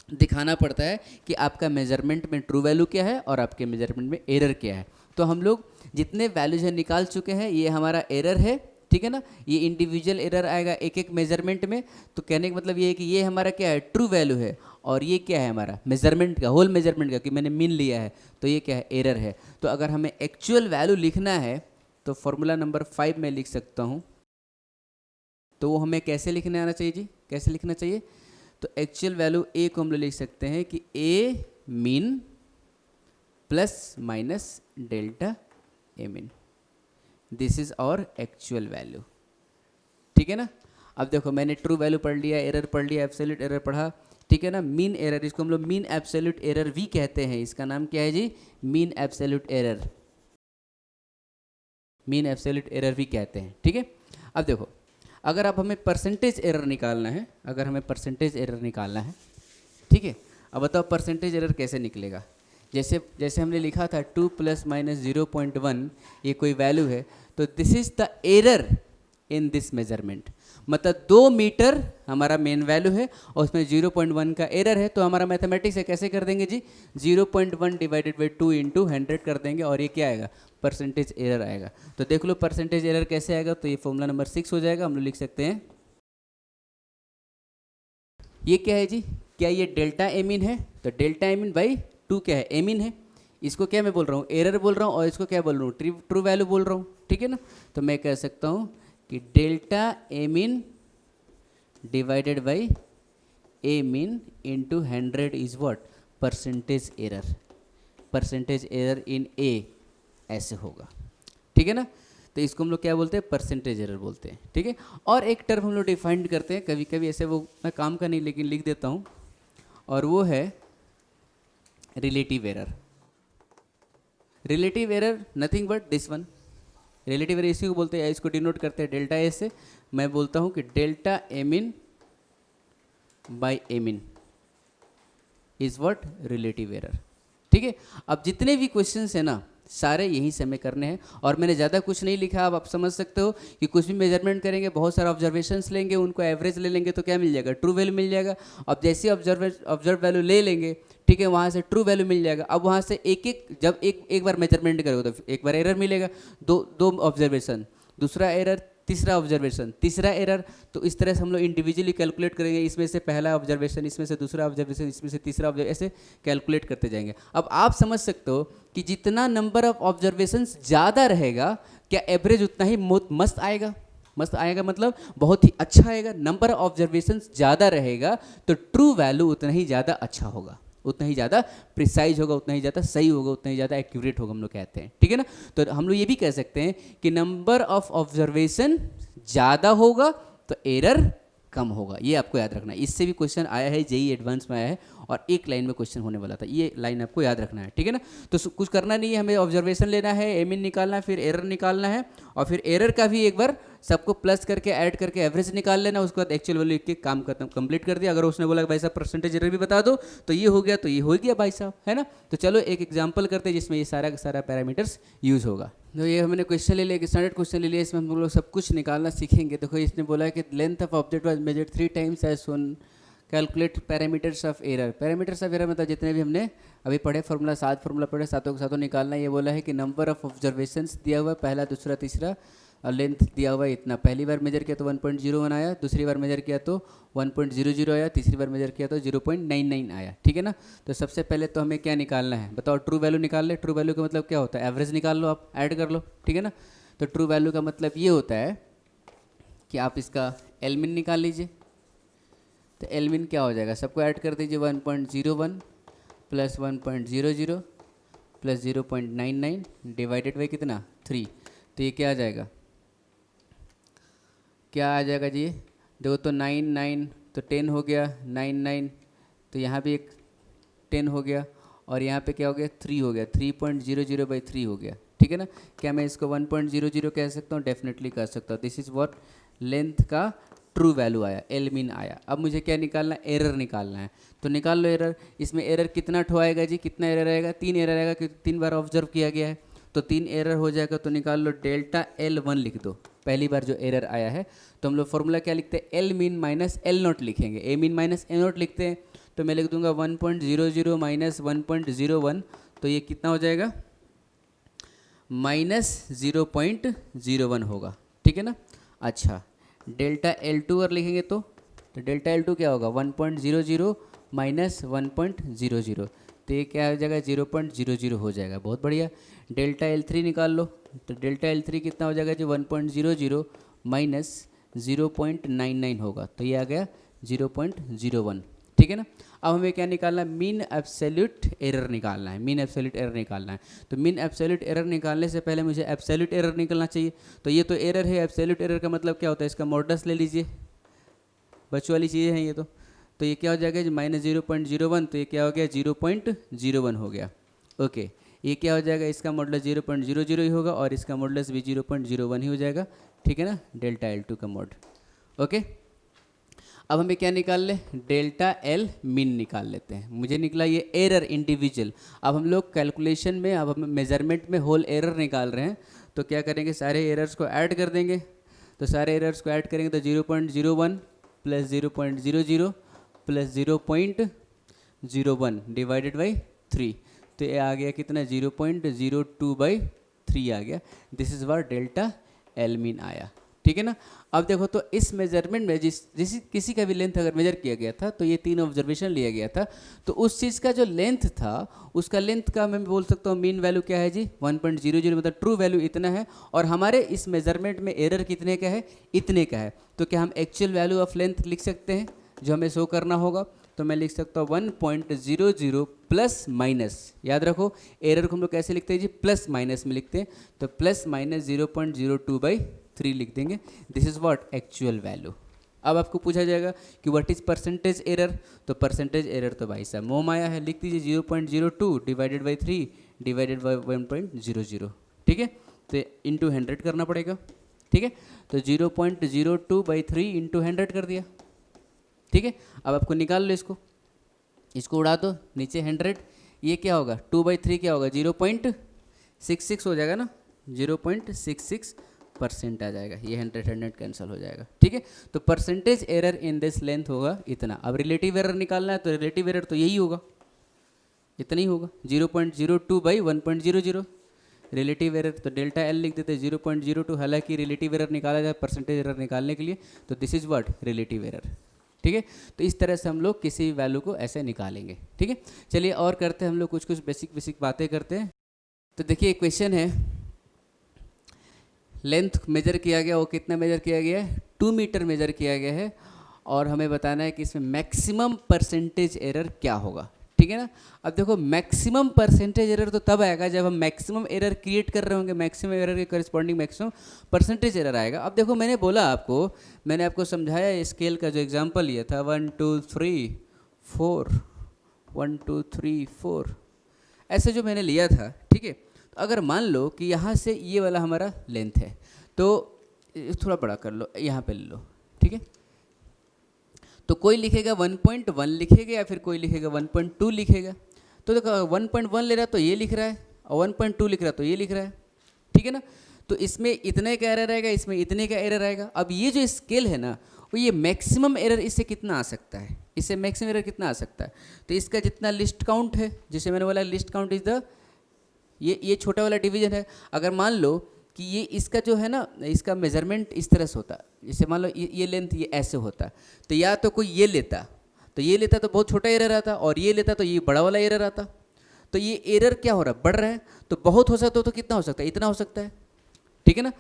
दिखाना पड़ता है कि आपका मेजरमेंट में ट्रू वैल्यू क्या है और आपके मेजरमेंट में एरर क्या है। तो हम लोग जितने वैल्यूज हैं निकाल चुके हैं, ये हमारा एरर है, ठीक है ना। ये इंडिविजुअल एरर आएगा एक एक मेजरमेंट में। तो कहने का मतलब ये है कि ये हमारा क्या है, ट्रू वैल्यू है, और ये क्या है हमारा मेजरमेंट का, होल मेजरमेंट का, कि मैंने मीन लिया है, तो ये क्या है, एरर है। तो अगर हमें एक्चुअल वैल्यू लिखना है तो फॉर्मूला नंबर 5 में लिख सकता हूँ। तो वो हमें कैसे लिखने आना चाहिए जी, कैसे लिखना चाहिए? तो एक्चुअल वैल्यू ए को हम लोग लिख सकते हैं कि a mean ± delta a mean, this is our actual value, ठीक है ना। अब देखो मैंने ट्रू वैल्यू पढ़ लिया, एरर पढ़ लिया, एब्सोल्यूट एरर पढ़ा, ठीक है ना। मीन एरर, इसको हम लोग मीन एब्सोल्यूट एरर भी कहते हैं। इसका नाम क्या है जी, mean absolute error, mean absolute error भी कहते हैं, ठीक है। अब देखो अगर अब हमें परसेंटेज एरर निकालना है, अगर हमें परसेंटेज एरर निकालना है, ठीक है। अब बताओ परसेंटेज एरर कैसे निकलेगा। जैसे हमने लिखा था 2 ± -0.1, ये कोई वैल्यू है, तो this is the error in this measurement. मतलब 2 मीटर हमारा मेन वैल्यू है और उसमें 0.1 का एरर है, तो हमारा मैथमेटिक्स है कैसे कर देंगे जी, 0.1 डिवाइडेड बाई 2 इंटू 100 कर देंगे और ये क्या आएगा, परसेंटेज एरर आएगा। तो देख लो परसेंटेज एरर कैसे आएगा, तो ये फॉर्मूला नंबर 6 हो जाएगा। हम लोग लिख सकते हैं, ये क्या है जी, क्या ये डेल्टा एमिन है, तो डेल्टा एमिन बाई 2 क्या है, एमिन है। इसको क्या मैं बोल रहा हूँ, एरर बोल रहा हूँ, और इसको क्या बोल रहा हूँ, ट्रू वैल्यू बोल रहा हूँ, ठीक है ना। तो मैं कह सकता हूँ कि delta a mean divided by a mean into 100 is what, percentage error. Percentage error in a ऐसे होगा, ठीक है ना। तो इसको हम लोग क्या बोलते हैं, परसेंटेज एरर बोलते हैं, ठीक है। और एक टर्म हम लोग डिफाइन करते हैं, कभी कभी ऐसे वो मैं काम का नहीं लेकिन लिख देता हूँ, और वो है relative error. Relative error nothing but this one. Relative error इसी को बोलते हैं, इसको डिनोट करते हैं डेल्टा ए से। मैं बोलता हूँ कि delta a min by a min is what, relative error, ठीक है। अब जितने भी क्वेश्चंस है ना सारे यही से हमें करने हैं, और मैंने ज़्यादा कुछ नहीं लिखा। अब आप समझ सकते हो कि कुछ भी मेजरमेंट करेंगे, बहुत सारे ऑब्जर्वेशंस लेंगे, उनको एवरेज ले लेंगे तो क्या मिल जाएगा, ट्रू वैल्यू मिल जाएगा। अब जैसे ऑब्जर्व वैल्यू ले लेंगे, ठीक है, वहाँ से ट्रू वैल्यू मिल जाएगा। अब वहाँ से जब एक बार मेजरमेंट करोगे तो एक बार एरर मिलेगा, दो ऑब्जर्वेशन, दूसरा एरर, तीसरा ऑब्जर्वेशन, तीसरा एरर। तो इस तरह से हम लोग इंडिविजुअली कैलकुलेट करेंगे, इसमें से पहला ऑब्जर्वेशन, इसमें से दूसरा ऑब्जर्वेशन, इसमें से तीसरा ऑब्जर्वेशन, ऐसे कैलकुलेट करते जाएंगे। अब आप समझ सकते हो कि जितना नंबर ऑफ ऑब्जर्वेशंस ज़्यादा रहेगा, क्या एवरेज उतना ही मस्त आएगा। मस्त आएगा मतलब बहुत ही अच्छा आएगा। नंबर ऑफ ऑब्जर्वेशंस ज़्यादा रहेगा तो ट्रू वैल्यू उतना ही ज़्यादा अच्छा होगा, उतना ही ज़्यादा प्रिसाइज होगा, उतना ही ज़्यादा सही होगा, उतना ही ज़्यादा एक्यूरेट होगा, हम लोग कहते हैं, ठीक है ना। तो हम लोग ये भी कह सकते हैं कि नंबर ऑफ ऑब्जर्वेशन ज़्यादा होगा तो एरर कम होगा। ये आपको याद रखना है। इससे भी क्वेश्चन आया है, जेईई एडवांस में आया है, और एक लाइन में क्वेश्चन होने वाला था, ये लाइन आपको याद रखना है, ठीक है ना। तो कुछ करना नहीं है, हमें ऑब्जर्वेशन लेना है, एमिन निकालना है, फिर एरर निकालना है, और फिर एरर का भी एक बार सबको प्लस करके ऐड करके एवरेज निकाल लेना। उसके बाद एक्चुअल वैल्यू के काम खत्म, कंप्लीट कर दिया। अगर उसने बोला भाई साहब परसेंटेज एरर भी बता दो, तो ये हो गया, तो ये हो गया भाई साहब, है ना। तो चलो एक एग्जाम्पल करते हैं जिसमें ये सारा का सारा पैरामीटर्स यूज होगा। तो ये हमने क्वेश्चन ले लिया, स्टैंडर्ड क्वेश्चन ले लिया, इसमें हम लोग सब कुछ निकालना सीखेंगे। देखो इसने बोला है कि length of object was measured 3 times as shown, calculate parameters of error. Parameters of error मतलब जितने भी हमने अभी पढ़े फार्मूला, 7 फार्मूला पढ़े, सातों के सातों निकालना। ये बोला है कि नंबर ऑफ ऑब्जर्वेशंस दिया हुआ है, पहला, दूसरा, तीसरा, और लेंथ दिया हुआ है इतना। पहली बार मेजर किया तो 1.01 आया, दूसरी बार मेजर किया तो 1.00 आया, तीसरी बार मेजर किया तो 0.99 आया, ठीक है ना। तो सबसे पहले तो हमें क्या निकालना है, बताओ, ट्रू वैल्यू निकाल ले। ट्रू वैल्यू का मतलब क्या होता है, एवरेज निकाल लो, आप ऐड कर लो, ठीक है ना। तो ट्रू वैल्यू का मतलब ये होता है कि आप इसका एलमिन निकाल लीजिए। तो एलमिन क्या हो जाएगा, सबको ऐड कर दीजिए, 1.01 प्लस 1.00 प्लस 0.99 डिवाइडेड बाई कितना, 3। तो ये क्या आ जाएगा, क्या आ जाएगा जी, देखो तो 9 तो 10 हो गया, 9 तो यहाँ भी एक 10 हो गया, और यहाँ पे क्या हो गया, 3 हो गया, 3.00 बाई 3 हो गया, ठीक है ना। क्या मैं इसको 1.00 कह सकता हूँ, डेफिनेटली कह सकता हूँ। दिस इज़ व्हाट लेंथ का ट्रू वैल्यू आया, एलमिन आया। अब मुझे क्या निकालना है, एरर निकालना है। तो निकाल लो एरर। इसमें एरर कितना ठो आएगा जी, कितना एरर आएगा, 3 एरर आएगा, क्योंकि 3 बार ऑब्जर्व किया गया है, तो 3 एरर हो जाएगा। तो निकाल लो डेल्टा L1 लिख दो, पहली बार जो एरर आया है। तो हम लोग फॉर्मूला क्या लिखते हैं, एल मिन माइनस एल नोट लिखेंगे, ए मिन माइनस ए नोट लिखते हैं। तो मैं लिख दूंगा 1.00 माइनस 1.01, तो ये कितना हो जाएगा, माइनस 0.01 होगा, ठीक है ना। अच्छा, डेल्टा L2 और लिखेंगे तो डेल्टा L2 क्या होगा, 1.00 माइनस 1.00, तो ये क्या हो जाएगा, 0.00 हो जाएगा, बहुत बढ़िया। डेल्टा L3 निकाल लो, तो डेल्टा L3 कितना हो जाएगा जी, 1.00 माइनस 0.99 होगा, तो ये आ गया 0.01, ठीक है ना। अब हमें क्या निकालना है, मीन एब्सोल्यूट एरर निकालना है, मीन एब्सोल्यूट एरर निकालना है। तो मीन एब्सोल्यूट एरर निकालने से पहले मुझे एब्सोल्यूट एरर निकलना चाहिए। तो ये तो एरर है, एब्सोल्यूट एरर का मतलब क्या होता है, इसका मॉडुलस ले लीजिए, बच्चों वाली चीज़ें हैं ये तो ये क्या हो जाएगा जी, माइनस 0.01, तो ये क्या हो गया, 0.01 हो गया, ओके। ये क्या हो जाएगा, इसका मॉडुलस 0.00 ही होगा, और इसका मॉडुलस भी 0.01 ही हो जाएगा, ठीक है ना, डेल्टा L2 का मॉड, ओके। अब हमें क्या निकाल ले, डेल्टा L मिन निकाल लेते हैं। मुझे निकला ये एरर इंडिविजुअल। अब हम लोग कैलकुलेशन में, अब हम मेजरमेंट में होल एरर निकाल रहे हैं, तो क्या करेंगे, सारे एरर्स को ऐड कर देंगे। तो सारे एरर्स को ऐड करेंगे तो 0.01 प्लस 0.00 प्लस 0.01 डिवाइडेड बाई 3, तो ये आ गया कितना 0.02/3 आ गया। This is what delta L mean आया, ठीक है ना। अब देखो तो इस मेजरमेंट में जिस किसी का भी लेंथ अगर मेजर किया गया था तो ये 3 ऑब्जर्वेशन लिया गया था, तो उस चीज़ का जो लेंथ था उसका लेंथ का मैं बोल सकता हूँ मीन वैल्यू क्या है जी 1.00, मतलब ट्रू वैल्यू इतना है, और हमारे इस मेजरमेंट में एरर कितने का है, इतने का है। तो क्या हम एक्चुअल वैल्यू ऑफ लेंथ लिख सकते हैं जो हमें शो करना होगा? तो मैं लिख सकता हूँ 1.00 प्लस माइनस, याद रखो एरर को हम लोग कैसे लिखते हैं जी, प्लस माइनस में लिखते हैं, तो प्लस माइनस 0.02/3 लिख देंगे। This is what actual value. अब आपको पूछा जाएगा कि व्हाट इज परसेंटेज एरर, तो परसेंटेज एरर तो भाई साहब मोम आया है, लिख दीजिए 0.02 डिवाइडेड बाई 3 डिवाइडेड बाई 1.00, ठीक है, तो इंटू 100 करना पड़ेगा, ठीक है, तो 0.02/3 इंटू 100 कर दिया, ठीक है। अब आपको निकाल लो इसको उड़ा दो नीचे 100, ये क्या होगा 2/3 क्या होगा 0.66 हो जाएगा ना, 0.66% आ जाएगा, ये 100 कैंसिल हो जाएगा, ठीक है। तो percentage error in this length होगा इतना। अब रिलेटिव एरर निकालना है तो रिलेटिव एरर तो यही होगा, इतना ही होगा 0.02/1.00। रिलेटिव एरर तो डेल्टा एल लिख देते 0.02, हालांकि रिलेटिव एरर निकाला जाए परसेंटेज एरर निकालने के लिए, तो this is what relative error, ठीक है। तो इस तरह से हम लोग किसी भी वैल्यू को ऐसे निकालेंगे, ठीक है। चलिए और करते हैं हम लोग कुछ बेसिक बातें करते हैं। तो देखिए क्वेश्चन है, लेंथ मेजर किया गया, वो कितना मेजर किया गया है 2 मीटर मेजर किया गया है, और हमें बताना है कि इसमें मैक्सिमम परसेंटेज एरर क्या होगा, ठीक है ना। अब देखो मैक्सिमम परसेंटेज एरर तो तब आएगा जब हम मैक्सिमम एरर क्रिएट कर रहे होंगे, मैक्सिमम एरर के करस्पॉन्डिंग मैक्सिमम परसेंटेज एरर आएगा। अब देखो मैंने आपको समझाया स्केल का जो एग्जांपल लिया था 1 2 3 4 1 2 3 4 ऐसे जो मैंने लिया था, ठीक है। तो अगर मान लो कि यहाँ से ये वाला हमारा लेंथ है, तो थोड़ा बड़ा कर लो, यहाँ पे ले लो, ठीक है। तो कोई लिखेगा 1.1 लिखेगा या फिर कोई लिखेगा 1.2 लिखेगा। तो देखो 1.1 ले रहा है तो ये लिख रहा है, और 1.2 लिख रहा है तो ये लिख रहा है, ठीक है ना। तो इसमें इतने का एरर आएगा, इसमें इतने का एरर आएगा। अब ये जो स्केल है ना, वो ये मैक्सिमम एरर इससे कितना आ सकता है, इससे मैक्सिमम एरर कितना आ सकता है, तो इसका जितना लिस्ट काउंट है, जिसे मैंने बोला लिस्ट काउंट इज द ये छोटा वाला डिवीजन है। अगर मान लो कि ये इसका जो है ना, इसका मेजरमेंट इस तरह से होता है, जैसे मान लो ये लेंथ ये ऐसे होता, तो या तो कोई ये लेता तो बहुत छोटा एरर आता, और ये लेता तो ये बड़ा वाला एरर आता। तो ये एरर क्या हो रहा है, बढ़ रहा है, तो बहुत हो सकता तो कितना हो सकता है, इतना हो सकता है, ठीक है ना।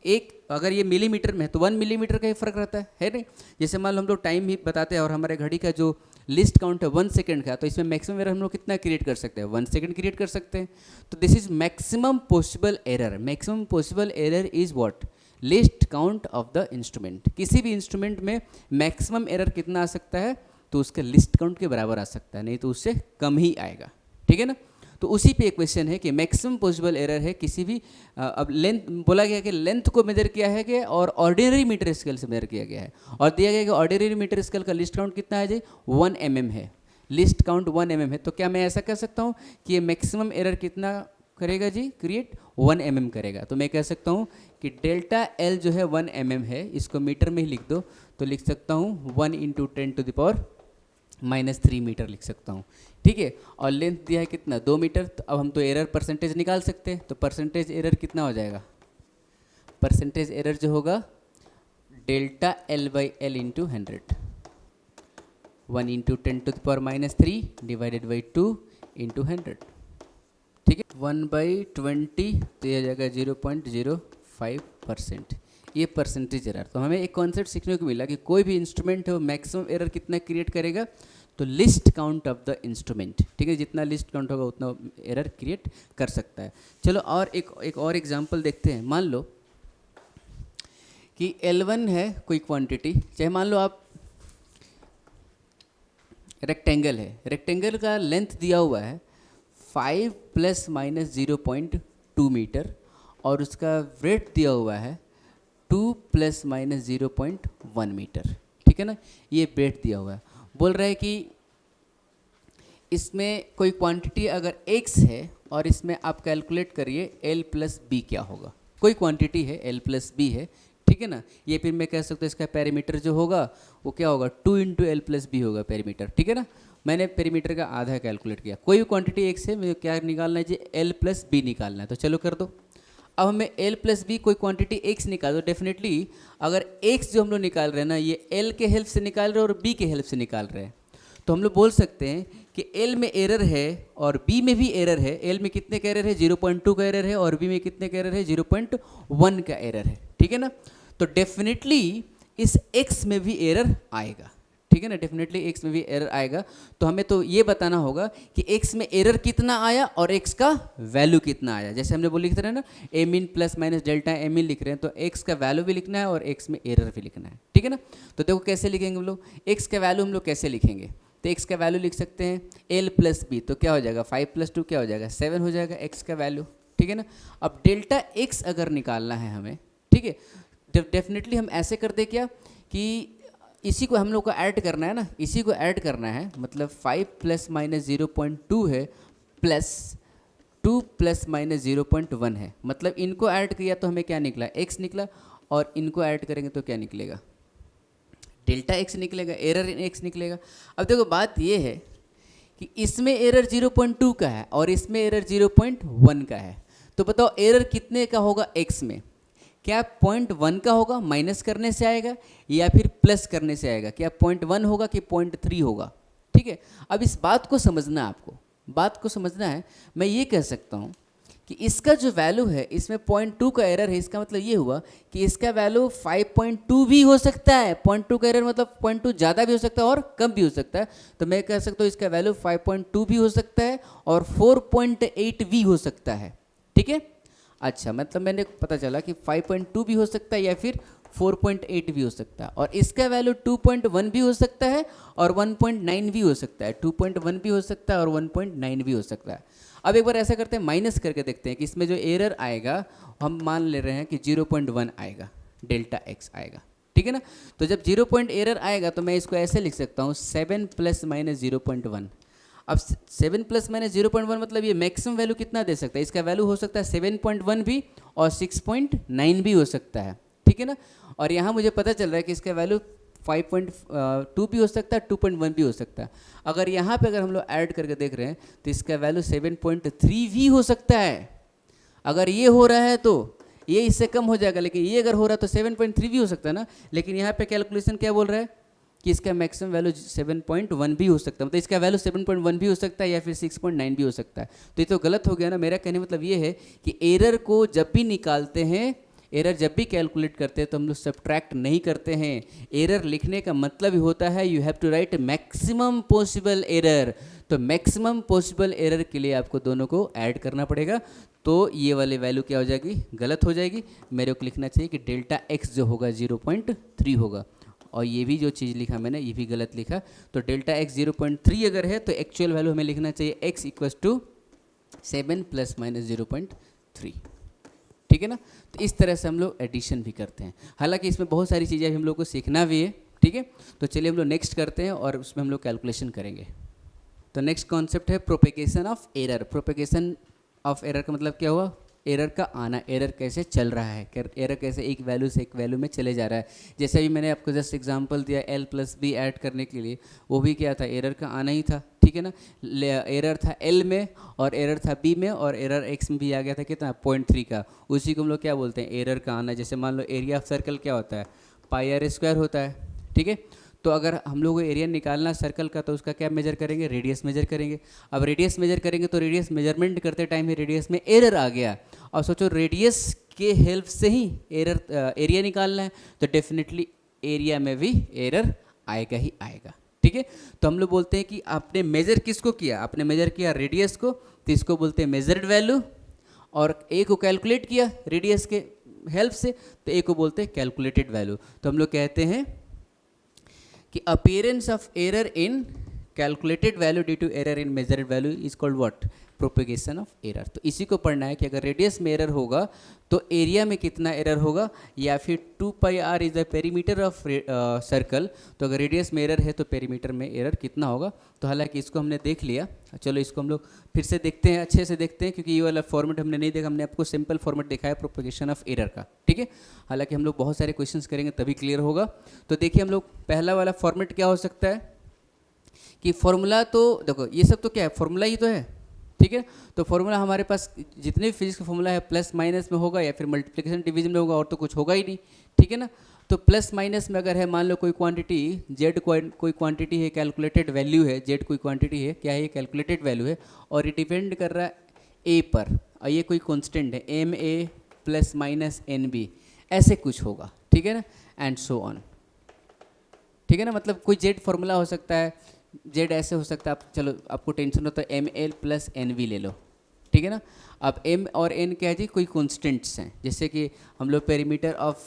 एक अगर ये मिलीमीटर में है तो 1 मिलीमीटर का ही फर्क रहता है नहीं। जैसे मान लो हम लोग टाइम ही बताते हैं और हमारे घड़ी का जो लिस्ट काउंट है 1 सेकंड का, तो इसमें मैक्सिमम एरर हम लोग कितना क्रिएट कर सकते हैं, 1 सेकंड क्रिएट कर सकते हैं। तो this is maximum possible error. Maximum possible error is what, list count of the instrument. किसी भी इंस्ट्रूमेंट में मैक्सिमम एरर कितना आ सकता है, तो उसका लिस्ट काउंट के बराबर आ सकता है, नहीं तो उससे कम ही आएगा, ठीक है ना। तो उसी पे एक क्वेश्चन है कि मैक्सिमम पॉसिबल एरर है किसी भी अब लेंथ बोला गया कि लेंथ को मेजर किया है कि और ऑर्डिनरी मीटर स्केल से मेजर किया गया है, और दिया गया कि ऑर्डिनरी मीटर स्केल का लिस्ट काउंट कितना है जी 1 mm है, लिस्ट काउंट 1 mm है। तो क्या मैं ऐसा कह सकता हूँ कि ये मैक्सिमम एरर कितना करेगा जी क्रिएट 1 mm करेगा। तो मैं कह सकता हूँ कि डेल्टा एल जो है 1 mm है, इसको मीटर में ही लिख दो, तो लिख सकता हूँ 1 × 10⁻³ मीटर लिख सकता हूँ, ठीक है। और लेंथ दिया है कितना 2 मीटर। तो अब हम तो एरर परसेंटेज निकाल सकते हैं, तो परसेंटेज एरर कितना हो जाएगा, परसेंटेज एरर जो होगा डेल्टा L/L × 100, 1 × 10⁻³ डिवाइडेड बाई 2 × 100, ठीक है, 1/20, तो यह जाएगा 0.05%। ये परसेंटेज एरर। तो हमें एक कॉन्सेप्ट सीखने को मिला कि कोई भी इंस्ट्रूमेंट है वो मैक्सिमम एरर कितना क्रिएट करेगा, तो list count of the instrument, ठीक है, जितना लिस्ट काउंट होगा उतना एरर क्रिएट कर सकता है। चलो और एक और एग्जांपल देखते हैं। मान लो कि L1 है कोई क्वांटिटी, चाहे मान लो आप रेक्टेंगल है, रेक्टेंगल का लेंथ दिया हुआ है 5 ± 0.2 मीटर, और उसका ब्रेड्थ दिया हुआ है 2 ± 0.1 मीटर, ठीक है ना। ये ब्रेड्थ दिया हुआ है, बोल रहा है कि इसमें कोई क्वांटिटी अगर x है और इसमें आप कैलकुलेट करिए L + B क्या होगा। कोई क्वांटिटी है L + B है, ठीक है ना। ये फिर मैं कह सकता हूँ इसका पेरीमीटर जो होगा वो क्या होगा 2 इंटू एल प्लस बी होगा पेरीमीटर, ठीक है ना। मैंने पेरीमीटर का आधा कैलकुलेट किया। कोई भी क्वांटिटी एक से मुझे क्या निकालना है जी, एल प्लस बी निकालना है, तो चलो कर दो। अब हमें एल प्लस बी कोई क्वांटिटी एक्स निकाल दो। डेफिनेटली अगर एक्स जो हम लोग निकाल रहे हैं ना, ये एल के हेल्प से निकाल रहे हैं और बी के हेल्प से निकाल रहे हैं, तो हम लोग बोल सकते हैं कि एल में एरर है और बी में भी एरर है। एल में कितने का एरर है, 0.2 का एरर है, और बी में कितने का एरर है, 0.1 का एरर है, ठीक है ना। तो डेफिनेटली इस एक्स में भी एरर आएगा, ठीक है ना। डेफिनेटली एक्स में भी एरर आएगा। तो हमें तो ये बताना होगा कि एक्स में एरर कितना आया और एक्स का वैल्यू कितना आया। जैसे हमने लिख रहे हैं ना, ए mean plus minus delta a mean लिख रहे हैं, तो एक्स का वैल्यू भी लिखना है और एक्स में एरर भी लिखना है, ठीक है ना। तो देखो कैसे लिखेंगे हम लोग, एक्स का वैल्यू हम लोग कैसे लिखेंगे, तो एक्स का वैल्यू लिख सकते हैं एल प्लस बी, तो क्या हो जाएगा 5 + 2 क्या हो जाएगा 7 हो जाएगा एक्स का वैल्यू, ठीक है ना। अब डेल्टा एक्स अगर निकालना है हमें, ठीक है, डेफिनेटली हम ऐसे करते क्या कि इसी को हम लोग को ऐड करना है ना, इसी को ऐड करना है, मतलब 5 ± 0.2 है प्लस 2 ± 0.1 है, मतलब इनको ऐड किया तो हमें क्या निकला x निकला, और इनको ऐड करेंगे तो क्या निकलेगा डेल्टा x निकलेगा, एरर इन x निकलेगा। अब देखो बात ये है कि इसमें एरर 0.2 का है और इसमें एरर 0.1 का है, तो बताओ एरर कितने का होगा x में, क्या 0.1 का होगा माइनस करने से आएगा या फिर प्लस करने से आएगा, क्या 0.1 होगा कि 0.3 होगा, ठीक है। अब इस बात को समझना है, आपको बात को समझना है। मैं ये कह सकता हूँ कि इसका जो वैल्यू है इसमें 0.2 का एरर है, इसका मतलब ये हुआ कि इसका वैल्यू 5.2 भी हो सकता है। 0.2 का एरर मतलब 0.2 ज़्यादा भी हो सकता है और कम भी हो सकता है, तो मैं कह सकता हूँ इसका वैल्यू 5.2 भी हो सकता है और 4.8 भी हो सकता है, ठीक है। अच्छा, मतलब मैंने पता चला कि 5.2 भी हो सकता है या फिर 4.8 भी हो सकता है, और इसका वैल्यू 2.1 भी हो सकता है और 1.9 भी हो सकता है, 2.1 भी हो सकता है और 1.9 भी हो सकता है। अब एक बार ऐसा करते हैं, माइनस करके देखते हैं कि इसमें जो एरर आएगा हम मान ले रहे हैं कि 0.1 आएगा, डेल्टा एक्स आएगा, ठीक है ना। तो जब 0 एरर आएगा तो मैं इसको ऐसे लिख सकता हूँ 7 ± 0.1। अब 7 ± 0.1 मतलब ये मैक्सिमम वैल्यू कितना दे सकता है, इसका वैल्यू हो सकता है 7.1 भी और 6.9 भी हो सकता है, ठीक है ना। और यहाँ मुझे पता चल रहा है कि इसका वैल्यू 5.2 भी हो सकता है, 2.1 भी हो सकता है। अगर यहाँ पे अगर हम लोग ऐड करके देख रहे हैं तो इसका वैल्यू 7.3 भी हो सकता है। अगर ये हो रहा है तो ये इससे कम हो जाएगा, लेकिन ये अगर हो रहा है तो 7.3 भी हो सकता है ना। लेकिन यहाँ पे कैलकुलेशन क्या बोल रहा है कि इसका मैक्सिमम वैल्यू 7.1 भी हो सकता है, मतलब इसका वैल्यू 7.1 भी हो सकता है या फिर 6.9 भी हो सकता है। तो ये तो गलत हो गया ना। मेरा कहने मतलब ये है कि एरर को जब भी निकालते हैं, एरर जब भी कैलकुलेट करते हैं तो हम लोग सब्ट्रैक्ट नहीं करते हैं। एरर लिखने का मतलब ही होता है you have to write maximum possible error. तो मैक्सिमम पॉसिबल एरर के लिए आपको दोनों को ऐड करना पड़ेगा, तो ये वाली वैल्यू क्या हो जाएगी, गलत हो जाएगी। मेरे को लिखना चाहिए कि डेल्टा एक्स जो होगा 0.3 होगा, और ये भी जो चीज़ लिखा मैंने ये भी गलत लिखा। तो डेल्टा एक्स 0.3 अगर है तो एक्चुअल वैल्यू हमें लिखना चाहिए x = 7 ± 0.3, ठीक है ना। तो इस तरह से हम लोग एडिशन भी करते हैं। हालांकि इसमें बहुत सारी चीज़ें हम लोग को सीखना भी है, ठीक है। तो चलिए हम लोग नेक्स्ट करते हैं और उसमें हम लोग कैलकुलेशन करेंगे। तो नेक्स्ट कॉन्सेप्ट है propagation of error. Propagation of error का मतलब क्या हुआ, एरर का आना, एरर कैसे चल रहा है, एरर कैसे एक वैल्यू से एक वैल्यू में चले जा रहा है। जैसे भी मैंने आपको जस्ट एग्जांपल दिया l + b ऐड करने के लिए, वो भी क्या था, एरर का आना ही था, ठीक है ना। एरर था l में और एरर था b में और एरर x में भी आ गया था कितना 0.3 का। उसी को हम लोग क्या बोलते हैं, एरर का आना। जैसे मान लो एरिया ऑफ सर्कल क्या होता है, πr² होता है, ठीक है। तो अगर हम लोग को एरिया निकालना सर्कल का तो उसका क्या मेजर करेंगे, रेडियस मेजर करेंगे। अब रेडियस मेजर करेंगे तो रेडियस मेजरमेंट करते टाइम ही रेडियस में एरर आ गया, और सोचो रेडियस के हेल्प से ही एरिया निकालना है, तो डेफिनेटली एरिया में भी एरर आएगा ही आएगा, ठीक है। तो हम लोग बोलते हैं कि आपने मेजर किसको किया, आपने मेजर किया रेडियस को, तो इसको बोलते हैं मेजर्ड वैल्यू, और ए को कैलकुलेट किया रेडियस के हेल्प से, तो ए को बोलते हैं कैलकुलेटेड वैल्यू। तो हम लोग कहते हैं कि appearance of error in calculated value due to error in measured value is called what, propagation of error. तो इसी को पढ़ना है कि अगर रेडियस में एरर होगा तो एरिया में कितना एरर होगा, या फिर 2πr is the perimeter of circle, तो अगर रेडियस में एरर है तो पेरीमीटर में एरर कितना होगा। तो हालांकि इसको हमने देख लिया, चलो इसको हम लोग फिर से देखते हैं, अच्छे से देखते हैं, क्योंकि ये वाला फॉर्मेट हमने नहीं देखा, हमने आपको सिंपल फॉर्मेट दिखाया प्रोपेगेशन ऑफ एरर का, ठीक है। हालांकि हम लोग बहुत सारे क्वेश्चंस करेंगे तभी क्लियर होगा। तो देखिए हम लोग पहला वाला फॉर्मेट क्या हो सकता है कि फॉर्मूला, तो देखो ये सब तो क्या है, फॉर्मूला ही तो है, ठीक है। तो फॉर्मूला हमारे पास जितने भी फिजिक्स का फॉर्मूला है प्लस माइनस में होगा या फिर मल्टीप्लिकेशन डिवीजन में होगा, और तो कुछ होगा ही नहीं, ठीक है ना। तो प्लस माइनस में अगर है, मान लो कोई क्वांटिटी जेड, कोई क्वांटिटी है, कैलकुलेटेड वैल्यू है, जेड कोई क्वांटिटी है, क्या है ये, कैलकुलेटेड वैल्यू है, और ये डिपेंड कर रहा है ए पर, और ये कोई कॉन्स्टेंट है m a plus minus n b, ऐसे कुछ होगा, ठीक है ना, एंड सो ऑन, ठीक है ना। मतलब कोई जेड फॉर्मूला हो सकता है, जेड ऐसे हो सकता है, आप चलो आपको टेंशन होता है m l plus n v ले लो, ठीक है ना। अब एम और एन क्या है जी, कोई कॉन्स्टेंट्स हैं, जैसे कि हम लोग पेरीमीटर ऑफ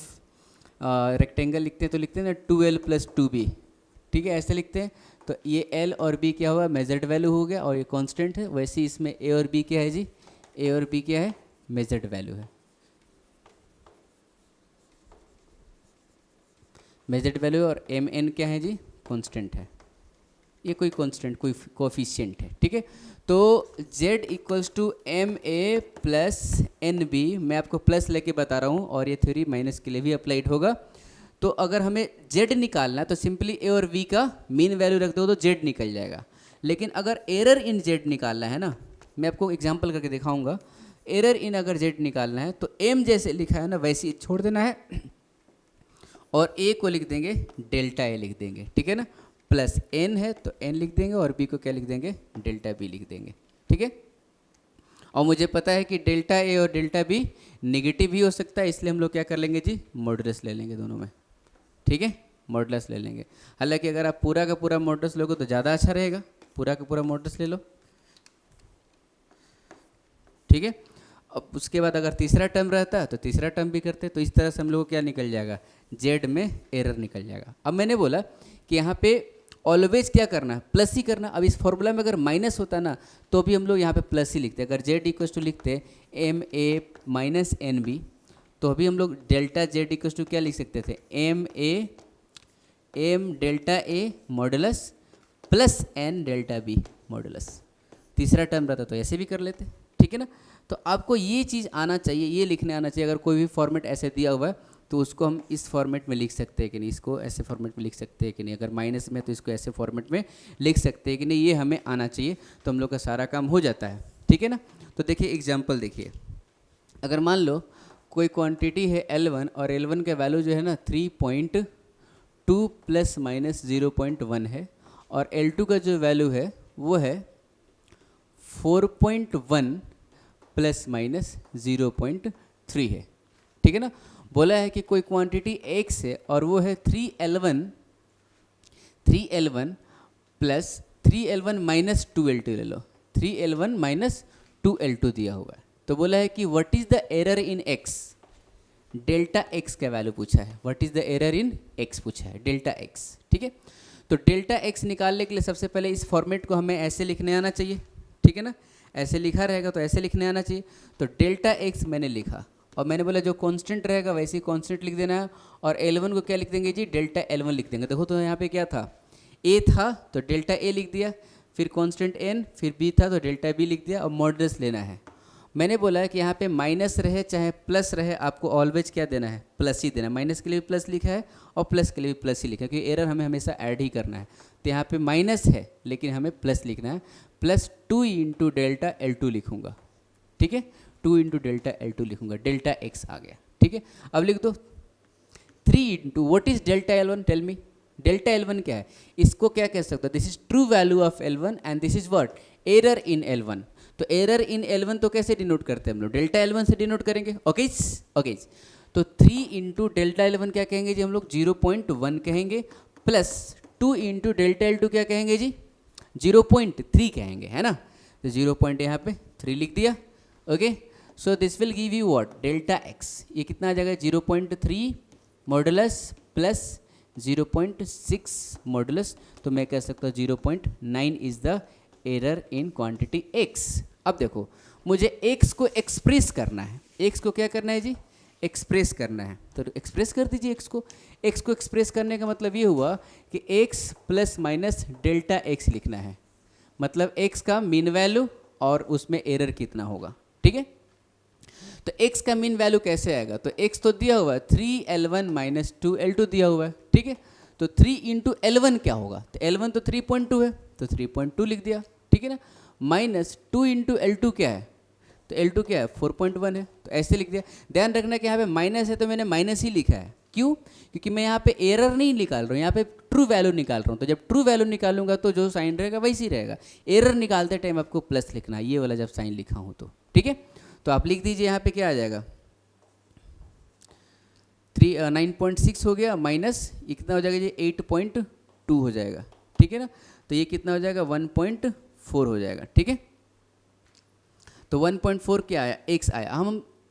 रेक्टेंगल लिखते हैं तो लिखते हैं ना 2l प्लस 2b, ठीक है, ऐसे लिखते हैं। तो ये l और b क्या हुआ, मेजर्ड वैल्यू हो गया, और ये कांस्टेंट है। वैसे ही इसमें a और b क्या है जी, a और b क्या है, मेजर्ड वैल्यू है, मेजर्ड वैल्यू, और एम एन क्या है जी, कांस्टेंट है, ये कोई कांस्टेंट, कोई कोफिशिएंट है, ठीक है। तो z equals to m a plus n b, मैं आपको प्लस लेके बता रहा हूँ, और ये थ्योरी माइनस के लिए भी अप्लाइड होगा। तो अगर हमें z निकालना है तो सिंपली a और v का मीन वैल्यू रख दो तो z निकल जाएगा। लेकिन अगर एरर इन z निकालना है ना, मैं आपको एग्जाम्पल करके दिखाऊंगा, एरर इन अगर z निकालना है तो m जैसे लिखा है ना वैसे ही छोड़ देना है, और a को लिख देंगे डेल्टा a लिख देंगे, ठीक है ना, प्लस n है तो n लिख देंगे, और b को क्या लिख देंगे, डेल्टा b लिख देंगे, ठीक है। और मुझे पता है कि डेल्टा a और डेल्टा b नेगेटिव ही हो सकता है, इसलिए हम लोग क्या कर लेंगे जी, मॉडुलस ले लेंगे दोनों में, ठीक है, मॉडुलस ले लेंगे। हालांकि अगर आप पूरा का पूरा मॉडुलस लोगे तो ज़्यादा अच्छा रहेगा, पूरा का पूरा मॉडुलस ले लो, ठीक है। अब उसके बाद अगर तीसरा टर्म रहता तो तीसरा टर्म भी करते, तो इस तरह से हम लोग को क्या निकल जाएगा, जेड में एरर निकल जाएगा। अब मैंने बोला कि यहाँ पे ऑलवेज क्या करना है, प्लस ही करना। अब इस फॉर्मूला में अगर माइनस होता ना तो भी हम लोग यहाँ पे प्लस ही लिखते, अगर जेड इक्वल्स टू लिखते m a minus n b, तो अभी हम लोग डेल्टा जेड इक्वल्स टू क्या लिख सकते थे, m delta a modulus plus n delta b modulus. तीसरा टर्म रहता तो ऐसे भी कर लेते, ठीक है ना। तो आपको ये चीज़ आना चाहिए, ये लिखने आना चाहिए। अगर कोई भी फॉर्मेट ऐसे दिया हुआ है तो उसको हम इस फॉर्मेट में लिख सकते हैं कि नहीं, इसको ऐसे फॉर्मेट में लिख सकते हैं कि नहीं, अगर माइनस में तो इसको ऐसे फॉर्मेट में लिख सकते हैं कि नहीं, ये हमें आना चाहिए, तो हम लोग का सारा काम हो जाता है, ठीक है ना। तो देखिए एग्जाम्पल देखिए, अगर मान लो कोई क्वांटिटी है L1 और L1 का वैल्यू जो है ना 3.2 प्लस माइनस 0.1 है, और L2 का जो वैल्यू है वो है 4.1 प्लस माइनस 0.3 है, ठीक है ना। बोला है कि कोई क्वांटिटी x है और वो है 3L1 plus 3L1 minus 2L2 ले लो, 3L1 माइनस 2L2 दिया हुआ है। तो बोला है कि what is the error in x, delta x का वैल्यू पूछा है, what is the error in x पूछा है, डेल्टा x, ठीक है। तो डेल्टा x निकालने के लिए सबसे पहले इस फॉर्मेट को हमें ऐसे लिखने आना चाहिए, ठीक है ना, ऐसे लिखा रहेगा तो ऐसे लिखने आना चाहिए। तो डेल्टा x मैंने लिखा, और मैंने बोला जो कांस्टेंट रहेगा वैसे ही कांस्टेंट लिख देना है, और L1 को क्या लिख देंगे जी, डेल्टा L1 लिख देंगे। देखो तो यहाँ पे क्या था, a था तो डेल्टा a लिख दिया, फिर कांस्टेंट n, फिर b था तो डेल्टा b लिख दिया, और मॉडुलस लेना है। मैंने बोला है कि यहाँ पे माइनस रहे चाहे प्लस रहे, आपको ऑलवेज क्या देना है, प्लस ही देना है। माइनस के लिए भी प्लस लिखा है और प्लस के लिए भी प्लस ही लिखा है, क्योंकि एरर हमें हमेशा ऐड ही करना है। तो यहाँ पे माइनस है लेकिन हमें प्लस लिखना है, प्लस 2 इंटू डेल्टा L2 लिखूँगा, ठीक है, 2 इंटू डेल्टा L2 लिखूँगा, डेल्टा x आ गया, ठीक है। अब लिख दो 3 into what is delta L1, tell me, delta L1 क्या है, इसको क्या कह सकते हो, this is true value of L1 and this is what, error in L1। तो एरर इन L1 तो कैसे डिनोट करते हैं हम लोग, डेल्टा L1 से डिनोट करेंगे, ओके ओके। तो 3 इंटू डेल्टा L1 क्या कहेंगे जी हम लोग, 0.1 कहेंगे, प्लस 2 इंटू डेल्टा L2 क्या कहेंगे जी, 0.3 कहेंगे, है ना। तो 0 पॉइंट यहाँ पे 3 लिख दिया, okay. So this will give you what, delta x, ये कितना आ जाएगा, 0.3 मॉडुलस प्लस 0.6 मॉडुलस, तो मैं कह सकता हूँ 0.9 is the error in quantity x। अब देखो मुझे x को एक्सप्रेस करना है, x को क्या करना है जी, एक्सप्रेस करना है, तो एक्सप्रेस कर दीजिए x को। x को एक्सप्रेस करने का मतलब ये हुआ कि x plus minus delta x लिखना है, मतलब x का मीन वैल्यू और उसमें एरर कितना होगा, ठीक है। तो x का मीन वैल्यू कैसे आएगा, तो x तो दिया हुआ है 3L1 माइनस 2L2 दिया हुआ है, ठीक है। तो 3 इंटू L1 क्या होगा, तो L1 तो 3.2 है, तो 3.2 लिख दिया, ठीक है ना। माइनस 2 इंटू L2 क्या है, तो L2 क्या है 4.1 है, तो ऐसे लिख दिया। ध्यान रखना कि यहाँ पे माइनस है तो मैंने माइनस ही लिखा है, क्यों, क्योंकि मैं यहाँ पे एरर नहीं निकाल रहा हूँ, यहाँ पे ट्रू वैल्यू निकाल रहा हूँ। तो जब ट्रू वैल्यू निकालूंगा तो जो साइन रहेगा वैसे ही रहेगा। एरर निकालते टाइम आपको प्लस लिखना है, ये वाला जब साइन लिखा हूँ तो, ठीक है। तो आप लिख दीजिए यहाँ पे क्या आ जाएगा, 9.6 हो गया, माइनस ये कितना हो जाएगा जी 8.2 हो जाएगा, ठीक है ना। तो ये कितना हो जाएगा 1.4 हो जाएगा, ठीक है। तो 1.4 क्या आया, x आया।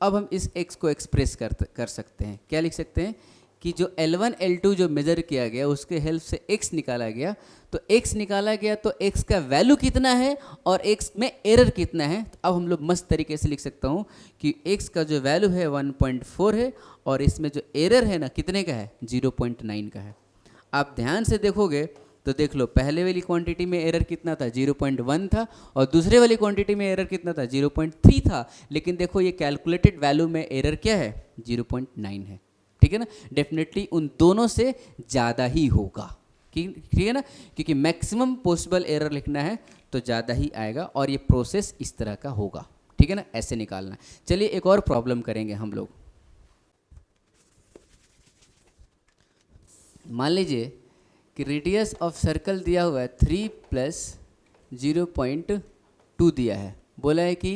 अब हम इस x को एक्सप्रेस कर सकते हैं, क्या लिख सकते हैं कि जो L1 L2 जो मेजर किया गया उसके हेल्प से x निकाला गया, तो x निकाला गया तो x का वैल्यू कितना है और x में एरर कितना है। तो अब हम लोग मस्त तरीके से लिख सकता हूँ कि x का जो वैल्यू है 1.4 है और इसमें जो एरर है ना कितने का है 0.9 का है। आप ध्यान से देखोगे तो देख लो पहले वाली क्वांटिटी में एरर कितना था 0.1 था और दूसरे वाली क्वांटिटी में एरर कितना था 0.3 था, लेकिन देखो ये कैलकुलेटेड वैल्यू में एरर क्या है 0.9 है, ठीक है ना। डेफिनेटली उन दोनों से ज़्यादा ही होगा, ठीक है ना, क्योंकि मैक्सिमम पॉसिबल एरर लिखना है तो ज़्यादा ही आएगा और ये प्रोसेस इस तरह का होगा, ठीक है ना, ऐसे निकालना है। चलिए एक और प्रॉब्लम करेंगे हम लोग। मान लीजिए कि रेडियस ऑफ सर्कल दिया हुआ है 3 प्लस 0.2 दिया है, बोला है कि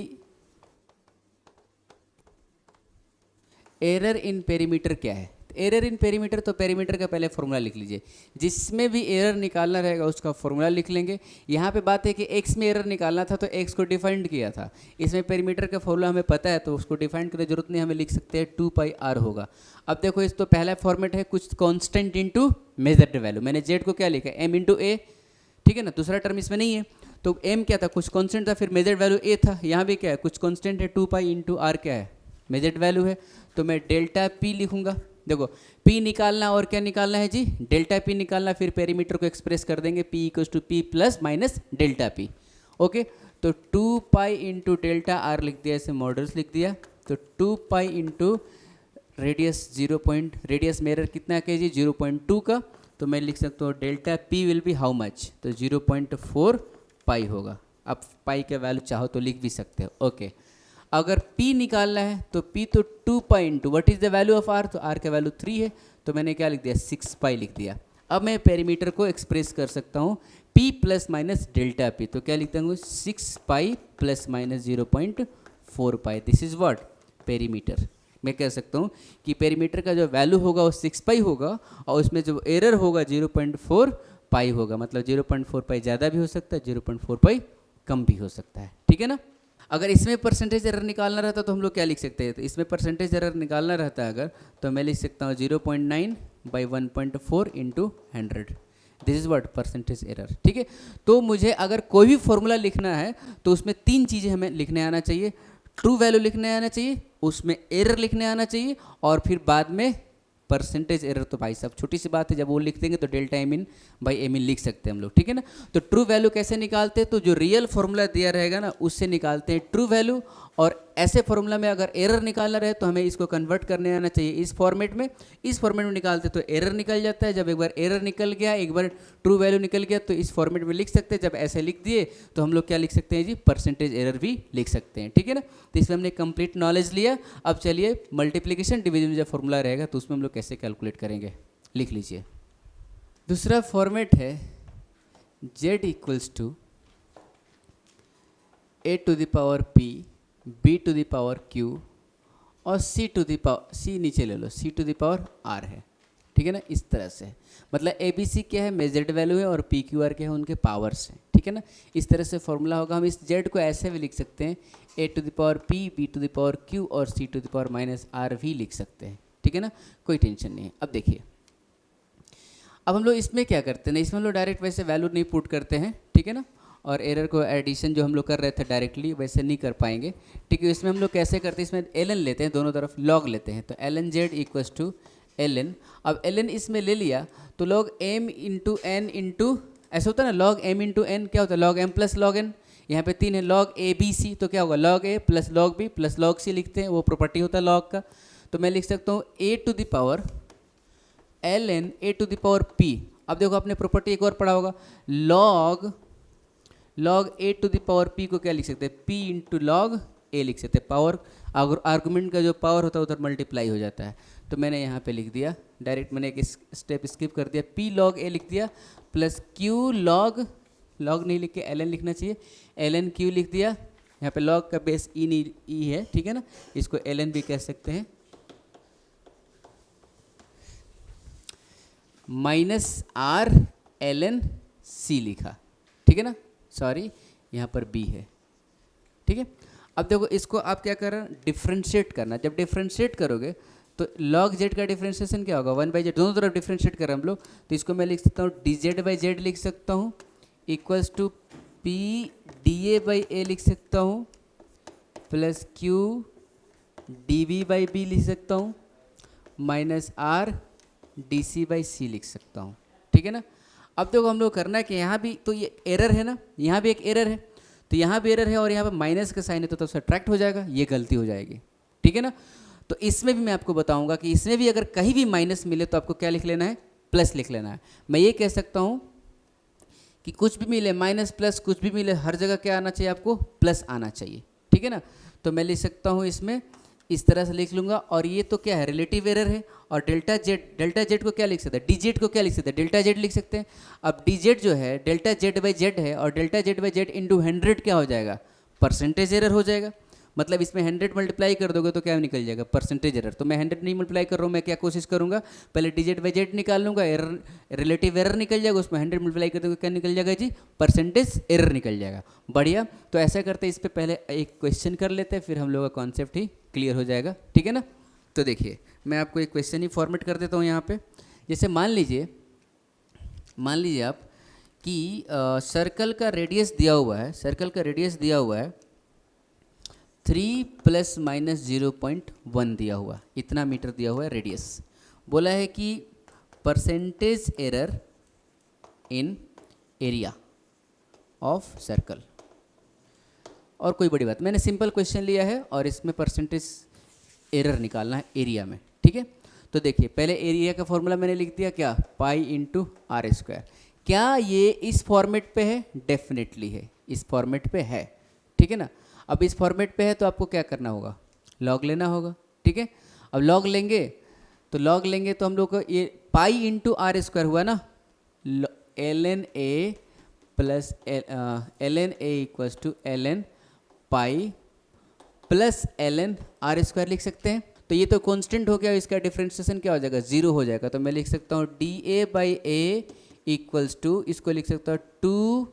एरर इन पेरीमीटर क्या है। एरर इन पेरीमीटर, तो पेरीमीटर का पहले फॉर्मूला लिख लीजिए, जिसमें भी एरर निकालना रहेगा उसका फॉर्मूला लिख लेंगे। यहाँ पे बात है कि x में एरर निकालना था तो x को डिफाइंड किया था, इसमें पेरीमीटर का फॉर्मूला हमें पता है तो उसको डिफाइंड करने की जरूरत नहीं, हमें लिख सकते हैं 2πr होगा। अब देखो इस तो पहला फॉर्मेट है कुछ कॉन्स्टेंट इंटू मेजर्ड वैल्यू, मैंने z को क्या लिखा है m इंटू a, ठीक है ना, दूसरा टर्म इसमें नहीं है। तो m क्या था कुछ कॉन्स्टेंट था, फिर मेजर्ड वैल्यू a था, यहाँ भी क्या है कुछ कॉन्स्टेंट है 2π इंटू r क्या है मेजर्ड वैल्यू है, तो मैं डेल्टा p लिखूंगा। देखो p निकालना और क्या निकालना है जी डेल्टा p निकालना, फिर पेरीमीटर को एक्सप्रेस कर देंगे p equals to p plus minus delta p, okay. तो 2π इंटू डेल्टा r लिख दिया, ऐसे मॉडल्स लिख दिया। तो 2π इंटू रेडियस में एरर कितना है जी 0.2 का, तो मैं लिख सकता हूँ delta p will be how much, तो 0.4 पाई होगा। अब पाई का वैल्यू चाहो तो लिख भी सकते हो, ओके। अगर p निकालना है तो p तो 2π into what is the value of r, तो r का वैल्यू 3 है, तो मैंने क्या लिख दिया 6π लिख दिया। अब मैं पेरीमीटर को एक्सप्रेस कर सकता हूँ p plus minus delta p, तो क्या लिखता हूँ 6π plus minus 0.4π, this is what perimeter. मैं कह सकता हूँ कि पेरीमीटर का जो वैल्यू होगा वो 6π होगा और उसमें जो एरर होगा 0.4π होगा, मतलब 0.4π ज़्यादा भी हो सकता है 0.4π कम भी हो सकता है, ठीक है ना। अगर इसमें परसेंटेज एरर निकालना रहता तो हम लोग क्या लिख सकते हैं, तो इसमें परसेंटेज एरर निकालना रहता है अगर, तो मैं लिख सकता हूँ 0.9 by 1.4 into 100, this is what percentage error, ठीक है। तो मुझे अगर कोई भी फॉर्मूला लिखना है तो उसमें 3 चीज़ें हमें लिखने आना चाहिए, ट्रू वैल्यू लिखने आना चाहिए, उसमें एरर लिखने आना चाहिए और फिर बाद में परसेंटेज एरर। तो भाई साहब छोटी सी बात है, जब वो लिख देंगे तो delta m in by m in लिख सकते हैं हम लोग, ठीक है ना। तो ट्रू वैल्यू कैसे निकालते हैं, तो जो रियल फॉर्मूला दिया रहेगा ना उससे निकालते हैं ट्रू वैल्यू, और ऐसे फॉर्मूला में अगर एरर निकालना रहे तो हमें इसको कन्वर्ट करने आना चाहिए इस फॉर्मेट में। इस फॉर्मेट में निकालते तो एरर निकल जाता है, जब एक बार एरर निकल गया, एक बार ट्रू वैल्यू निकल गया तो इस फॉर्मेट में लिख सकते हैं। जब ऐसे लिख दिए तो हम लोग क्या लिख सकते हैं जी परसेंटेज एरर भी लिख सकते हैं, ठीक है ना। तो इसमें हमने कंप्लीट नॉलेज लिया। अब चलिए मल्टीप्लिकेशन डिवीजन जो फॉर्मूला रहेगा तो उसमें हम लोग कैसे कैलकुलेट करेंगे, लिख लीजिए। दूसरा फॉर्मेट है z equals to a to the power p, b to the power q और c to the power, c नीचे ले लो, c to the power r है, ठीक है ना। इस तरह से मतलब ए बी सी क्या है मेजर्ड वैल्यू है और पी क्यू आर क्या है उनके पावर्स हैं, ठीक है ना। इस तरह से फॉर्मूला होगा। हम इस z को ऐसे भी लिख सकते हैं a to the power p, b to the power q और c to the power minus r भी लिख सकते हैं, ठीक है ना, कोई टेंशन नहीं है। अब देखिए अब हम लोग इसमें क्या करते हैं ना, इसमें हम लोग डायरेक्ट वैसे वैल्यू नहीं पुट करते हैं, ठीक है ना, और एरर को एडिशन जो हम लोग कर रहे थे डायरेक्टली वैसे नहीं कर पाएंगे, ठीक है। इसमें हम लोग कैसे करते हैं, इसमें एल एन लेते हैं, दोनों तरफ लॉग लेते हैं, तो l n z equals to l n. अब एल एन इसमें ले लिया तो log m into n into, ऐसा होता है ना, लॉग एम इंटू एन क्या होता है, log m plus log n. यहाँ पे 3 है, लॉग ए बी सी, तो क्या होगा log a plus log b plus log c लिखते हैं, वो प्रॉपर्टी होता है लॉग का। तो मैं लिख सकता हूँ a to the power l n a to the power p. अब देखो आपने प्रॉपर्टी एक और पढ़ा होगा, log a to the power p को क्या लिख सकते हैं, पी इंटू लॉग ए लिख सकते हैं। पावर आर्गूमेंट का जो पावर होता है उधर मल्टीप्लाई हो जाता है, तो मैंने यहाँ पे लिख दिया डायरेक्ट, मैंने एक स्टेप स्किप कर दिया, पी लॉग ए लिख दिया प्लस क्यू लॉग नहीं लिख के एल एन लिखना चाहिए, एल एन क्यू लिख दिया। यहाँ पे लॉग का बेस ई है, ठीक है ना, इसको एल एन भी कह सकते हैं, minus r l n c लिखा, ठीक है ना, सॉरी यहाँ पर बी है, ठीक है। अब देखो इसको आप क्या कर रहे हैं, डिफ्रेंशिएट करना। जब डिफ्रेंशिएट करोगे तो log z का डिफ्रेंशिएशन क्या होगा, 1/z, दोनों तरफ डिफ्रेंशिएट कर रहे हैं हम लोग, तो इसको मैं लिख सकता हूँ dz/z लिख सकता हूँ इक्वल्स टू p dA/a लिख सकता हूँ प्लस q dv/b लिख सकता हूँ माइनस r dc/c लिख सकता हूँ, ठीक है ना। अब देखो हम लोग करना है कि यहाँ भी तो ये एरर है ना, यहाँ भी एक एरर है, तो यहाँ भी एरर है और यहाँ पर माइनस का साइन है तो सब्ट्रैक्ट हो जाएगा, ये गलती हो जाएगी, ठीक है ना। तो इसमें भी मैं आपको बताऊंगा कि इसमें भी अगर कहीं भी माइनस मिले तो आपको क्या लिख लेना है, प्लस लिख लेना है। मैं ये कह सकता हूँ कि कुछ भी मिले माइनस प्लस कुछ भी मिले, हर जगह क्या आना चाहिए, आपको प्लस आना चाहिए, ठीक है ना। तो मैं लिख सकता हूँ इसमें इस तरह से लिख लूँगा, और ये तो क्या है, रिलेटिव एरर है, और डेल्टा जेड को क्या लिख सकते हैं, डी जेड को क्या लिख सकते हैं, डेल्टा जेड लिख सकते हैं। अब डी जेड जो है डेल्टा जेड/जेड है, और डेल्टा जेड/जेड इंटू 100 क्या हो जाएगा, परसेंटेज एरर हो जाएगा। मतलब इसमें 100 मल्टीप्लाई कर दोगे तो क्या निकल जाएगा, परसेंटेज एरर। तो मैं 100 नहीं मल्टीप्लाई कर रहा हूँ, मैं क्या कोशिश करूँगा, पहले dz/z निकाल लूँगा, एरर रिलेटिव एरर निकल जाएगा, उसमें 100 मल्टीप्लाई कर दोगे क्या निकल जाएगा जी, परसेंटेज एरर निकल जाएगा। बढ़िया, तो ऐसा करते इस पर पहले एक क्वेश्चन कर लेते हैं, फिर हम लोग का कॉन्सेप्ट ही क्लियर हो जाएगा, ठीक है ना। तो देखिए मैं आपको एक क्वेश्चन ही फॉर्मेट कर देता हूँ यहाँ पर। जैसे मान लीजिए आप कि सर्कल का रेडियस दिया हुआ है, 3 + -0.1 दिया हुआ, इतना मीटर दिया हुआ है रेडियस। बोला है कि percentage error in area of circle, और कोई बड़ी बात, मैंने सिंपल क्वेश्चन लिया है और इसमें परसेंटेज एरर निकालना है एरिया में, ठीक है। तो देखिए पहले एरिया का फॉर्मूला मैंने लिख दिया, क्या, पाई इंटू आर स्क्वायर। क्या ये इस फॉर्मेट पे है, डेफिनेटली है, इस फॉर्मेट पे है, ठीक है ना। अब इस फॉर्मेट पे है तो आपको क्या करना होगा, लॉग लेना होगा, ठीक है। अब लॉग लेंगे तो हम लोग को ये पाई इंटू आर स्क्वायर हुआ ना, l n a plus l n a equals to l n pi plus l n r square लिख सकते हैं। तो ये तो कांस्टेंट हो गया, इसका डिफ्रेंशिएशन क्या हो जाएगा, 0 हो जाएगा। तो मैं लिख सकता हूँ dA/a इक्वल्स टू, इसको लिख सकता हूँ 2,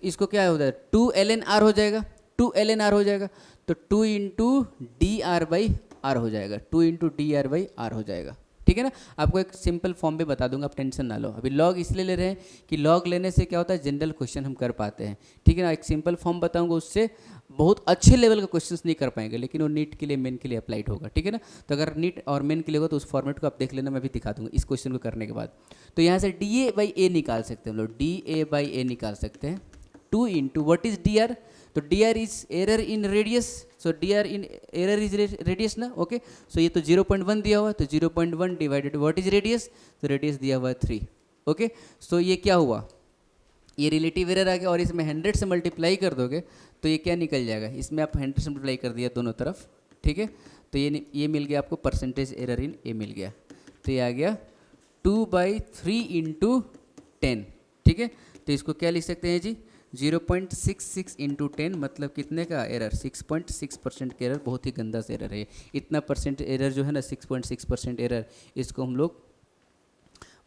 इसको क्या हो जाएगा, 2 ln r हो जाएगा, 2 ln r हो जाएगा, तो 2 इंटू dr/r हो जाएगा, 2 इंटू dr/r हो जाएगा, ठीक है ना। आपको एक सिंपल फॉर्म भी बता दूंगा, आप टेंशन ना लो। अभी लॉग इसलिए ले रहे हैं कि लॉग लेने से क्या होता है, जनरल क्वेश्चन हम कर पाते हैं, ठीक है ना। एक सिंपल फॉर्म बताऊंगा, उससे बहुत अच्छे लेवल का क्वेश्चंस नहीं कर पाएंगे, लेकिन वो नीट के लिए, मेन के लिए अप्लाइड होगा, ठीक है ना। तो अगर नीट और मेन के लिए होगा तो उस फॉर्मेट को आप देख लेना, मैं भी दिखा दूंगा इस क्वेश्चन को करने के बाद। तो यहाँ से dA/a निकाल सकते हैं हम लोग, dA/a निकाल सकते हैं, 2 इंटू व्हाट इज dr, तो dr is error in radius, so dr in error is radius ना, ओके। सो ये तो 0.1 दिया हुआ, तो 0.1 डिवाइडेड व्हाट इज रेडियस, तो रेडियस दिया हुआ है 3, ओके। सो ये क्या हुआ, ये रिलेटिव एरर आ गया, और इसमें 100 से मल्टीप्लाई कर दोगे तो ये क्या निकल जाएगा, इसमें आप 100 से मल्टीप्लाई कर दिया दोनों तरफ, ठीक है। तो ये मिल गया आपको, परसेंटेज एरर इन ए मिल गया, तो ये आ गया 2/3 इंटू 10, ठीक है। तो इसको क्या लिख सकते हैं जी, 0.66 इंटू 10, मतलब कितने का एरर, 6.6% का एरर, बहुत ही गंदा सा एरर है। इतना परसेंट एरर जो है ना, 6.6% एरर, इसको हम लोग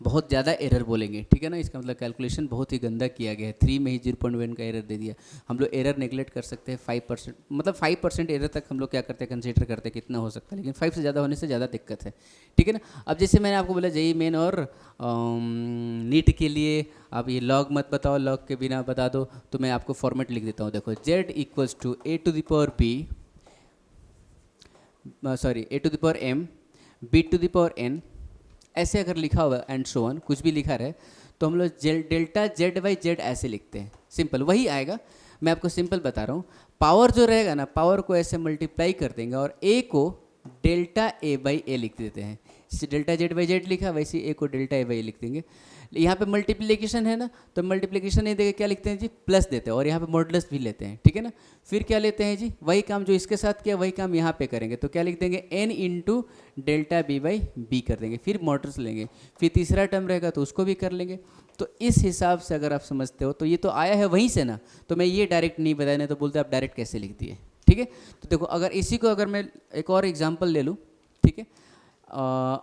बहुत ज़्यादा एरर बोलेंगे, ठीक है ना। इसका मतलब कैलकुलेशन बहुत ही गंदा किया गया है। 3 में ही 0.1 का एरर दे दिया। हम लोग एरर नेगलेक्ट कर सकते हैं 5%, मतलब 5% एरर तक हम लोग क्या करते हैं, कंसीडर करते हैं कितना हो सकता है, लेकिन 5 से ज़्यादा होने से ज़्यादा दिक्कत है, ठीक है ना। अब जैसे मैंने आपको बोला जेईई मेन और नीट के लिए आप ये लॉग मत बताओ, लॉग के बिना बता दो, तो मैं आपको फॉर्मेट लिख देता हूँ। देखो z equals to a to the power b, sorry a to the power m, b to the power n, ऐसे अगर लिखा हुआ एंड सो ऑन, कुछ भी लिखा रहे, तो हम लोग डेल्टा जेड बाई जेड ऐसे लिखते हैं, सिंपल वही आएगा। मैं आपको सिंपल बता रहा हूँ। पावर जो रहेगा ना, पावर को ऐसे मल्टीप्लाई कर देंगे और ए को डेल्टा ए बाई ए लिख देते हैं। जैसे डेल्टा जेड बाई जेड लिखा, वैसे ए को डेल्टा ए बाई ए लिख देंगे। यहाँ पे मल्टीप्लिकेशन है ना, तो मल्टीप्लिकेशन नहीं देके क्या लिखते हैं जी, प्लस देते हैं, और यहाँ पे मॉडुलस भी लेते हैं, ठीक है ना। फिर क्या लेते हैं जी, वही काम जो इसके साथ किया वही काम यहाँ पे करेंगे, तो क्या लिख देंगे, n into delta b by b कर देंगे, फिर मॉडुलस लेंगे, फिर तीसरा टर्म रहेगा तो उसको भी कर लेंगे। तो इस हिसाब से अगर आप समझते हो तो ये तो आया है वहीं से ना, तो मैं ये डायरेक्ट नहीं बताया, नहीं तो बोलते आप डायरेक्ट कैसे लिख दिए, ठीक है। तो देखो अगर इसी को अगर मैं एक और एग्जाम्पल ले लूँ, ठीक है।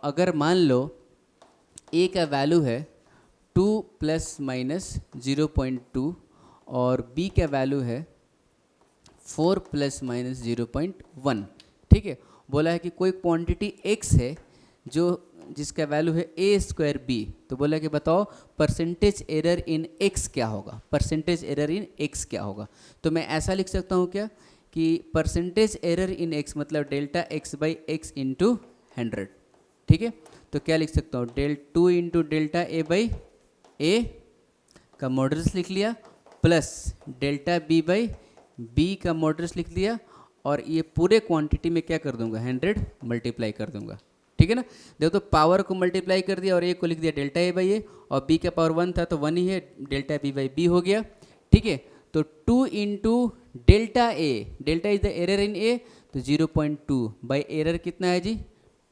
अगर मान लो a का वैल्यू है 2 प्लस माइनस 0.2 और b का वैल्यू है 4 प्लस माइनस 0.1, ठीक है। बोला है कि कोई क्वांटिटी x है जो जिसका वैल्यू है a स्क्वायर b, तो बोला कि बताओ परसेंटेज एरर इन x क्या होगा, परसेंटेज एरर इन x क्या होगा। तो मैं ऐसा लिख सकता हूँ क्या कि परसेंटेज एरर इन x मतलब delta x by x into 100, ठीक है। तो क्या लिख सकता हूँ, 2 into delta a by a का मॉडुलस लिख लिया, plus delta b by b का मॉडुलस लिख दिया, और ये पूरे क्वांटिटी में क्या कर दूंगा, 100 मल्टीप्लाई कर दूंगा, ठीक है ना। देखो तो पावर को मल्टीप्लाई कर दिया और ए को लिख दिया डेल्टा ए बाई ए, और बी का पावर 1 था तो 1 ही है, डेल्टा बी बाई बी हो गया, ठीक है। तो 2 into delta a, delta is the error in a, तो 0.2 बाई एरर कितना है जी,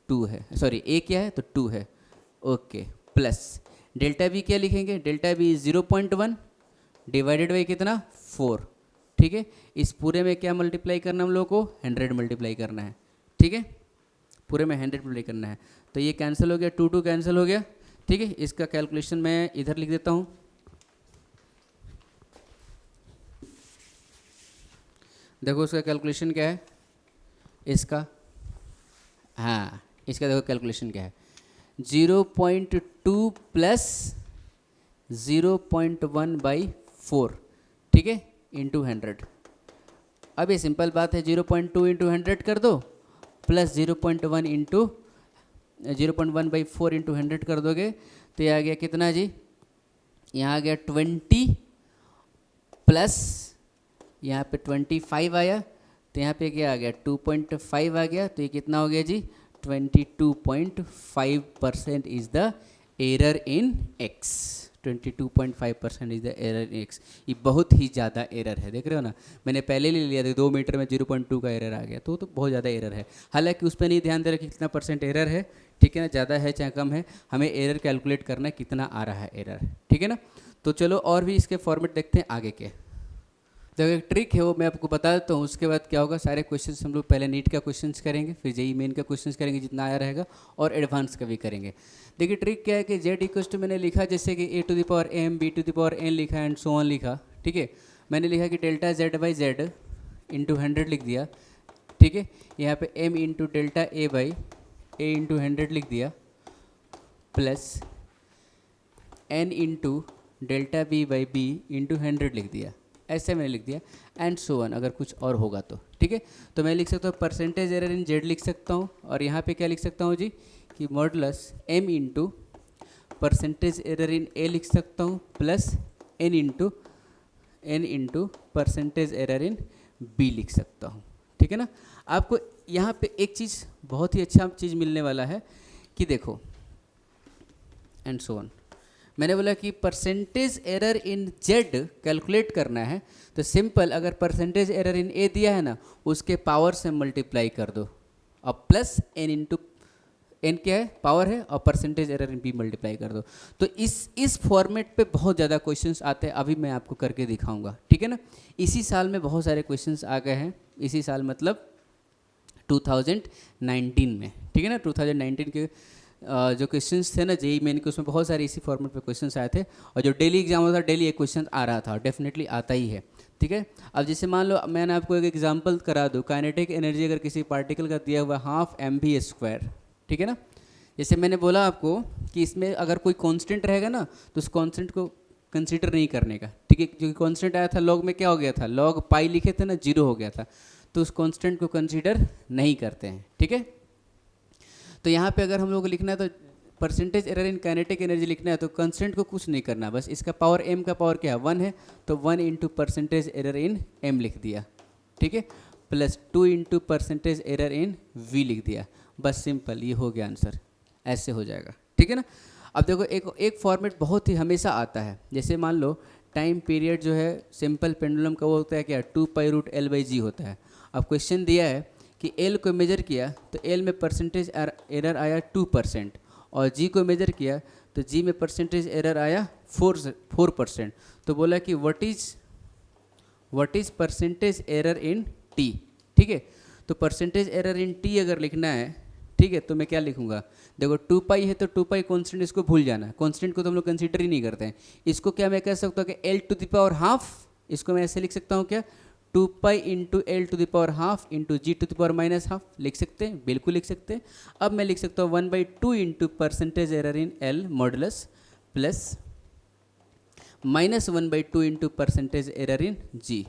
2 है, सॉरी ए क्या है तो 2 है, ओके, प्लस डेल्टा बी क्या लिखेंगे, डेल्टा बी 0.1 डिवाइडेड बाई कितना 4, ठीक है। इस पूरे में क्या मल्टीप्लाई करना हम लोग को, 100 मल्टीप्लाई करना है, ठीक है, पूरे में 100 मल्टीप्लाई करना है। तो ये कैंसिल हो गया, 2 कैंसिल हो गया, ठीक है। इसका कैलकुलेशन मैं इधर लिख देता हूँ। देखो उसका कैलकुलेशन क्या है इसका, हाँ इसका देखो कैलकुलेशन क्या है, 0.2 प्लस 0.1 बाई 4, ठीक है, इंटू 100। अब ये सिंपल बात है, 0.2 इंटू 100 कर दो, प्लस 0.1 इंटू 0.1 बाई 4 इंटू 100 कर दोगे, तो ये आ गया कितना जी, यहाँ आ गया 20 प्लस यहाँ पे 25 आया, तो यहाँ पे क्या आ गया 2.5 आ गया, तो ये कितना हो गया जी 22.5% is the error in x, 22.5% is the error in x। ये बहुत ही ज़्यादा एरर है, देख रहे हो ना, मैंने पहले ले लिया था 2 मीटर में 0.2 का एरर आ गया, तो बहुत ज़्यादा एरर है। हालांकि उस पर नहीं ध्यान दे रहा कि कितना परसेंट एरर है, ठीक है ना, ज़्यादा है चाहे कम है, हमें एरर कैलकुलेट करना है कितना आ रहा है एरर, ठीक है ना। तो चलो और भी इसके फॉर्मेट देखते हैं आगे के। तो एक ट्रिक है वो मैं आपको बता देता हूँ, उसके बाद क्या होगा, सारे क्वेश्चंस हम लोग पहले नीट का क्वेश्चंस करेंगे, फिर जेईई मेन का क्वेश्चंस करेंगे जितना आया रहेगा, और एडवांस का भी करेंगे। देखिए ट्रिक क्या है कि जेड इक्वल्स टू मैंने लिखा जैसे कि a to the power m, b to the power n लिखा एंड सो ऑन लिखा, ठीक है। मैंने लिखा कि delta z by z into 100 लिख दिया, ठीक है। यहाँ पे m into delta a by a into 100 लिख दिया, plus n into delta b by b into 100 लिख दिया, ऐसे मैंने लिख दिया एंड सो ऑन, अगर कुछ और होगा तो, ठीक है। तो मैं लिख सकता हूँ परसेंटेज एरर इन जेड लिख सकता हूँ, और यहाँ पे क्या लिख सकता हूँ जी कि modulus m into percentage error in a लिख सकता हूँ, plus n into percentage error in b लिख सकता हूँ, ठीक है ना। आपको यहाँ पे एक चीज़ बहुत ही अच्छा चीज़ मिलने वाला है कि देखो एंड सो ऑन, मैंने बोला कि परसेंटेज एरर इन जेड कैलकुलेट करना है, तो सिंपल अगर परसेंटेज एरर इन ए दिया है ना, उसके पावर से मल्टीप्लाई कर दो, और प्लस एन इंटू एन क्या है पावर है, और percentage error in b multiply कर दो। तो इस फॉर्मेट पे बहुत ज़्यादा क्वेश्चंस आते हैं, अभी मैं आपको करके दिखाऊंगा, ठीक है ना। इसी साल में बहुत सारे क्वेश्चंस आ गए हैं, इसी साल मतलब 2019 में, ठीक है ना। 2019 के जो क्वेश्चंस थे ना जेई मेन के, उसमें बहुत सारे इसी फॉर्मेट पे क्वेश्चंस आए थे, और जो डेली एग्जाम होता था डेली एक क्वेश्चन आ रहा था, डेफिनेटली आता ही है, ठीक है। अब जैसे मान लो मैंने आपको एक एग्जांपल करा दूँ, काइनेटिक एनर्जी अगर किसी पार्टिकल का दिया हुआ हाफ mv², ठीक है ना। जैसे मैंने बोला आपको कि इसमें अगर कोई कांस्टेंट रहेगा ना तो उस कांस्टेंट को कंसीडर नहीं करने का, ठीक है, क्योंकि कांस्टेंट आया था लॉग में क्या हो गया था, लॉग पाई लिखे थे ना, 0 हो गया था, तो उस कांस्टेंट को कंसीडर नहीं करते हैं, ठीक है। तो यहाँ पे अगर हम लोग को लिखना है तो percentage error in kinetic energy लिखना है तो कांस्टेंट को कुछ नहीं करना, बस इसका पावर m का पावर क्या है 1 है, तो 1 इंटू परसेंटेज एरर इन m लिख दिया, ठीक है, प्लस 2 इंटू परसेंटेज एरर इन v लिख दिया, बस सिंपल, ये हो गया आंसर, ऐसे हो जाएगा, ठीक है ना। अब देखो एक फॉर्मेट बहुत ही हमेशा आता है, जैसे मान लो टाइम पीरियड जो है सिंपल पेंडुलम का वो होता है क्या, 2π√L/g होता है। अब क्वेश्चन दिया है कि L को मेजर किया तो L में परसेंटेज एरर आया 2%, और G को मेजर किया तो G में परसेंटेज एरर आया 4%। तो बोला कि what is percentage error in T, ठीक है। तो परसेंटेज एरर इन T अगर लिखना है, ठीक है, तो मैं क्या लिखूंगा, देखो 2π है तो 2π कॉन्स्टेंट, इसको भूल जाना, कॉन्स्टेंट को तो हम लोग कंसीडर ही नहीं करते हैं। इसको क्या मैं कह सकता हूँ कि L⁻², इसको मैं ऐसे लिख सकता हूँ क्या, 2π इंटू L⁻½ इंटू G⁻½ लिख सकते हैं, बिल्कुल लिख सकते हैं। अब मैं लिख सकता हूँ 1/2 इंटू परसेंटेज एरर इन L modulus plus -1/2 into percentage error इन G।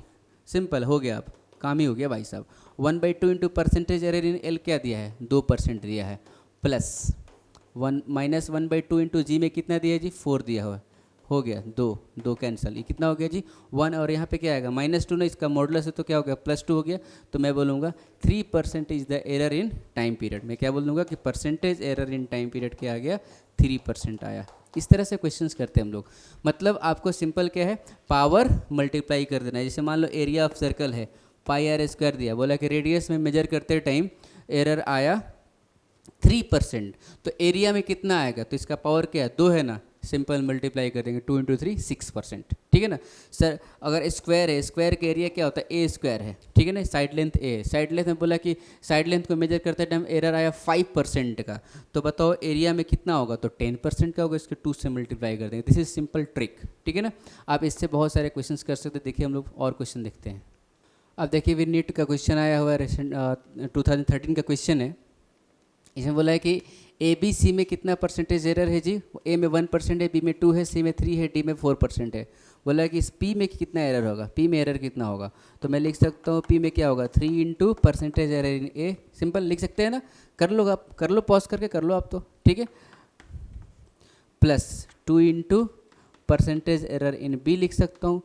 सिंपल हो गया, अब काम ही हो गया भाई साहब। 1/2 इंटू परसेंटेज एरर इन L क्या दिया है, 2% दिया है, प्लस -1/2 इंटू G में कितना दिया है जी, 4 दिया हुआ, हो गया 2 कैंसिल, ये कितना हो गया जी 1, और यहाँ पे क्या आएगा -2 ना, इसका मॉडुलस है तो क्या हो गया +2 हो गया। तो मैं बोलूँगा 3% is the error in time period, मैं क्या बोलूँगा कि percentage error in time period क्या आ गया, 3% आया। इस तरह से क्वेश्चंस करते हैं हम लोग, मतलब आपको सिंपल क्या है, पावर मल्टीप्लाई कर देना है। जैसे मान लो एरिया ऑफ सर्कल है πr² दिया, बोला कि रेडियस में मेजर करते टाइम एरर आया 3%, तो एरिया में कितना आएगा, तो इसका पावर क्या है 2 है ना, सिंपल मल्टीप्लाई कर देंगे, 2 इंटू 3 6%, ठीक है ना। सर अगर स्क्वायर है, स्क्वायर का एरिया क्या होता है, A² है, ठीक है ना, साइड लेंथ A है, साइड लेंथ में बोला कि साइड लेंथ को मेजर करते टाइम एरर आया 5% का, तो बताओ एरिया में कितना होगा, तो 10% का होगा, इसके 2 से मल्टीप्लाई कर देंगे। दिस इज सिंपल ट्रिक, ठीक है ना। आप इससे बहुत सारे क्वेश्चन कर सकते हैं। देखिए हम लोग और क्वेश्चन देखते हैं। अब देखिए भी नीट का क्वेश्चन आया हुआ है, 2013 का क्वेश्चन है। इसमें बोला है कि ABC में कितना परसेंटेज एरर है जी, A में 1% है, B में 2 है, C में 3 है, D में 4% है। बोला है कि इस P में कितना एरर होगा, P में एरर कितना होगा, तो मैं लिख सकता हूँ P में क्या होगा 3 into percentage error in A, simple लिख सकते हैं ना, कर लो आप, कर लो पॉज करके कर लो आप तो, ठीक है, प्लस 2 इंटू परसेंटेज एरर इन B लिख सकता हूँ,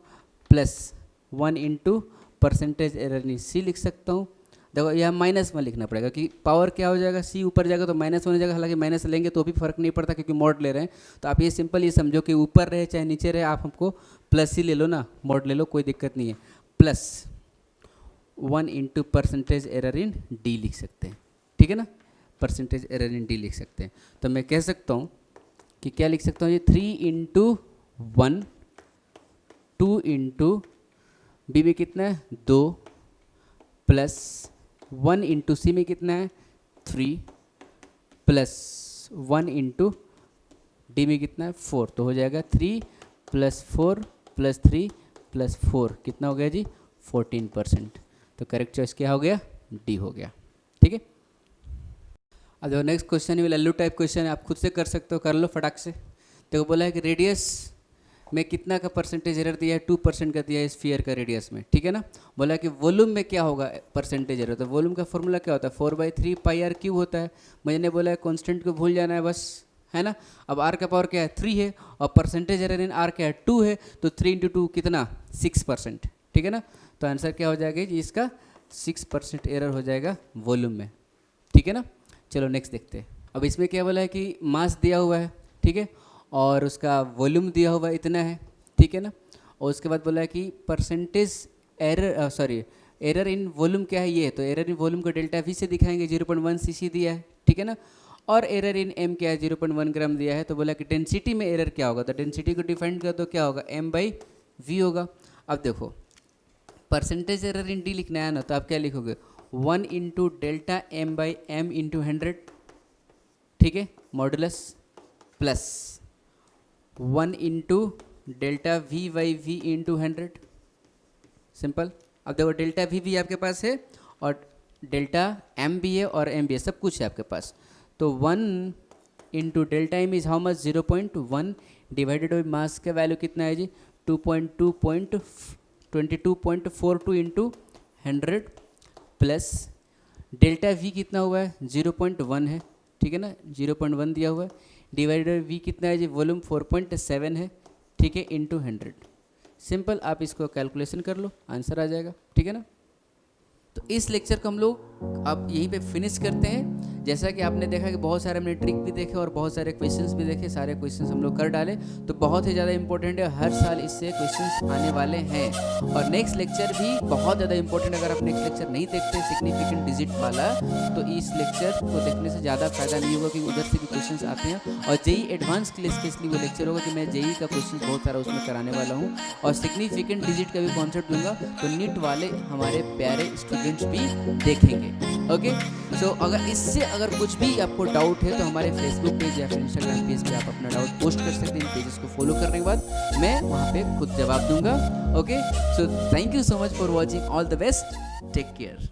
प्लस 1 इंटू परसेंटेज एरर इन C लिख सकता हूँ। देखो यहाँ -1 लिखना पड़ेगा कि पावर क्या हो जाएगा, C ऊपर जाएगा तो -1 हो जाएगा, हालांकि माइनस लेंगे तो भी फर्क नहीं पड़ता क्योंकि मॉड ले रहे हैं। तो आप ये सिंपल ये समझो कि ऊपर रहे चाहे नीचे रहे, आप हमको प्लस ही ले लो ना, मॉड ले लो, कोई दिक्कत नहीं है। प्लस 1 इंटू परसेंटेज एरर इन D लिख सकते हैं, ठीक है ना, परसेंटेज एरर इन D लिख सकते हैं। तो मैं कह सकता हूँ कि क्या लिख सकता हूँ, ये 3 इंटू 1, 2 इंटू B में कितना है 2, प्लस 1 इंटू C में कितना है 3, प्लस 1 इंटू D में कितना है 4, तो हो जाएगा 3 + 4 + 3 + 4 कितना हो गया जी 14%। तो करेक्ट चॉइस क्या हो गया, D हो गया, ठीक है। अब देखो नेक्स्ट क्वेश्चन है लल्लू टाइप क्वेश्चन है, आप खुद से कर सकते हो, कर लो फटाक से। देखो बोला है कि रेडियस में कितना का परसेंटेज एरर दिया है, 2% का दिया है स्फीयर का रेडियस में, ठीक है ना। बोला कि वॉल्यूम में क्या होगा परसेंटेज एरर, तो वॉल्यूम का फॉर्मूला क्या होता है 4/3 πr³ होता है। मैंने बोला है कॉन्स्टेंट को भूल जाना है बस, है ना। अब r का पावर क्या है 3 है और परसेंटेज एरर इन r क्या है 2 है, तो 3 × 2 कितना 6%, ठीक है ना। तो आंसर क्या हो जाएगा जी, इसका 6% एरर हो जाएगा वॉल्यूम में, ठीक है ना। चलो नेक्स्ट देखते हैं। अब इसमें क्या बोला है कि मास दिया हुआ है, ठीक है, और उसका वॉल्यूम दिया हुआ इतना है, ठीक है ना। और उसके बाद बोला है कि percentage error error in volume क्या है ये, तो एरर इन वॉल्यूम को ΔV से दिखाएंगे, 0.1 cc दिया है, ठीक है ना। और एरर इन m क्या है 0.1 ग्राम दिया है। तो बोला कि डेंसिटी में एरर क्या होगा, तो डेंसिटी को डिफाइन कर दो, क्या होगा m/v होगा। अब देखो परसेंटेज एरर इन D लिखना है ना, तो आप क्या लिखोगे 1 × Δm/m × 100, ठीक है, modulus plus 1 into delta v by v into 100, simple. अब देखो डेल्टा वी भी आपके पास है और डेल्टा एम भी है और एम भी है, सब कुछ है आपके पास। तो 1 into delta m is how much 0.1 divided by mass का वैल्यू कितना है जी 22.42 इंटू 100 प्लस डेल्टा वी कितना हुआ है 0.1 है, ठीक है ना, 0.1 दिया हुआ है, डिवाइडेड वी कितना है जी वॉल्यूम 4.7 है, ठीक है, इंटू 100। सिंपल, आप इसको कैलकुलेशन कर लो, आंसर आ जाएगा, ठीक है ना। तो इस लेक्चर को हम लोग अब यहीं पे फिनिश करते हैं। जैसा कि आपने देखा कि बहुत सारे हमने ट्रिक भी देखे और बहुत सारे क्वेश्चंस भी देखे, सारे क्वेश्चंस हम लोग कर डाले, तो बहुत ही ज़्यादा इंपॉर्टेंट है, हर साल इससे क्वेश्चंस आने वाले हैं। और नेक्स्ट लेक्चर भी बहुत ज़्यादा इंपॉर्टेंट, अगर आप नेक्स्ट लेक्चर नहीं देखते सिग्निफिकेंट डिजिट वाला, तो इस लेक्चर को देखने से ज़्यादा फायदा नहीं होगा, क्योंकि उधर से भी क्वेश्चन आते हैं। और जेई एडवांस के लिए स्पेशली वो लेक्चर होगा कि मैं जेई का क्वेश्चन बहुत सारा उसमें कराने वाला हूँ, और सिग्निफिकेंट डिजिट का भी कॉन्सेप्ट दूंगा, तो नीट वाले हमारे प्यारे स्टूडेंट्स भी देखेंगे। ओके, सो अगर कुछ भी आपको डाउट है तो हमारे फेसबुक पेज या फिर इंस्टाग्राम पेज पे आप अपना डाउट पोस्ट कर सकते हैं। इन पेजेस को फॉलो करने के बाद मैं वहाँ पे खुद जवाब दूंगा। Okay, so thank you so much for watching, all the best, take care.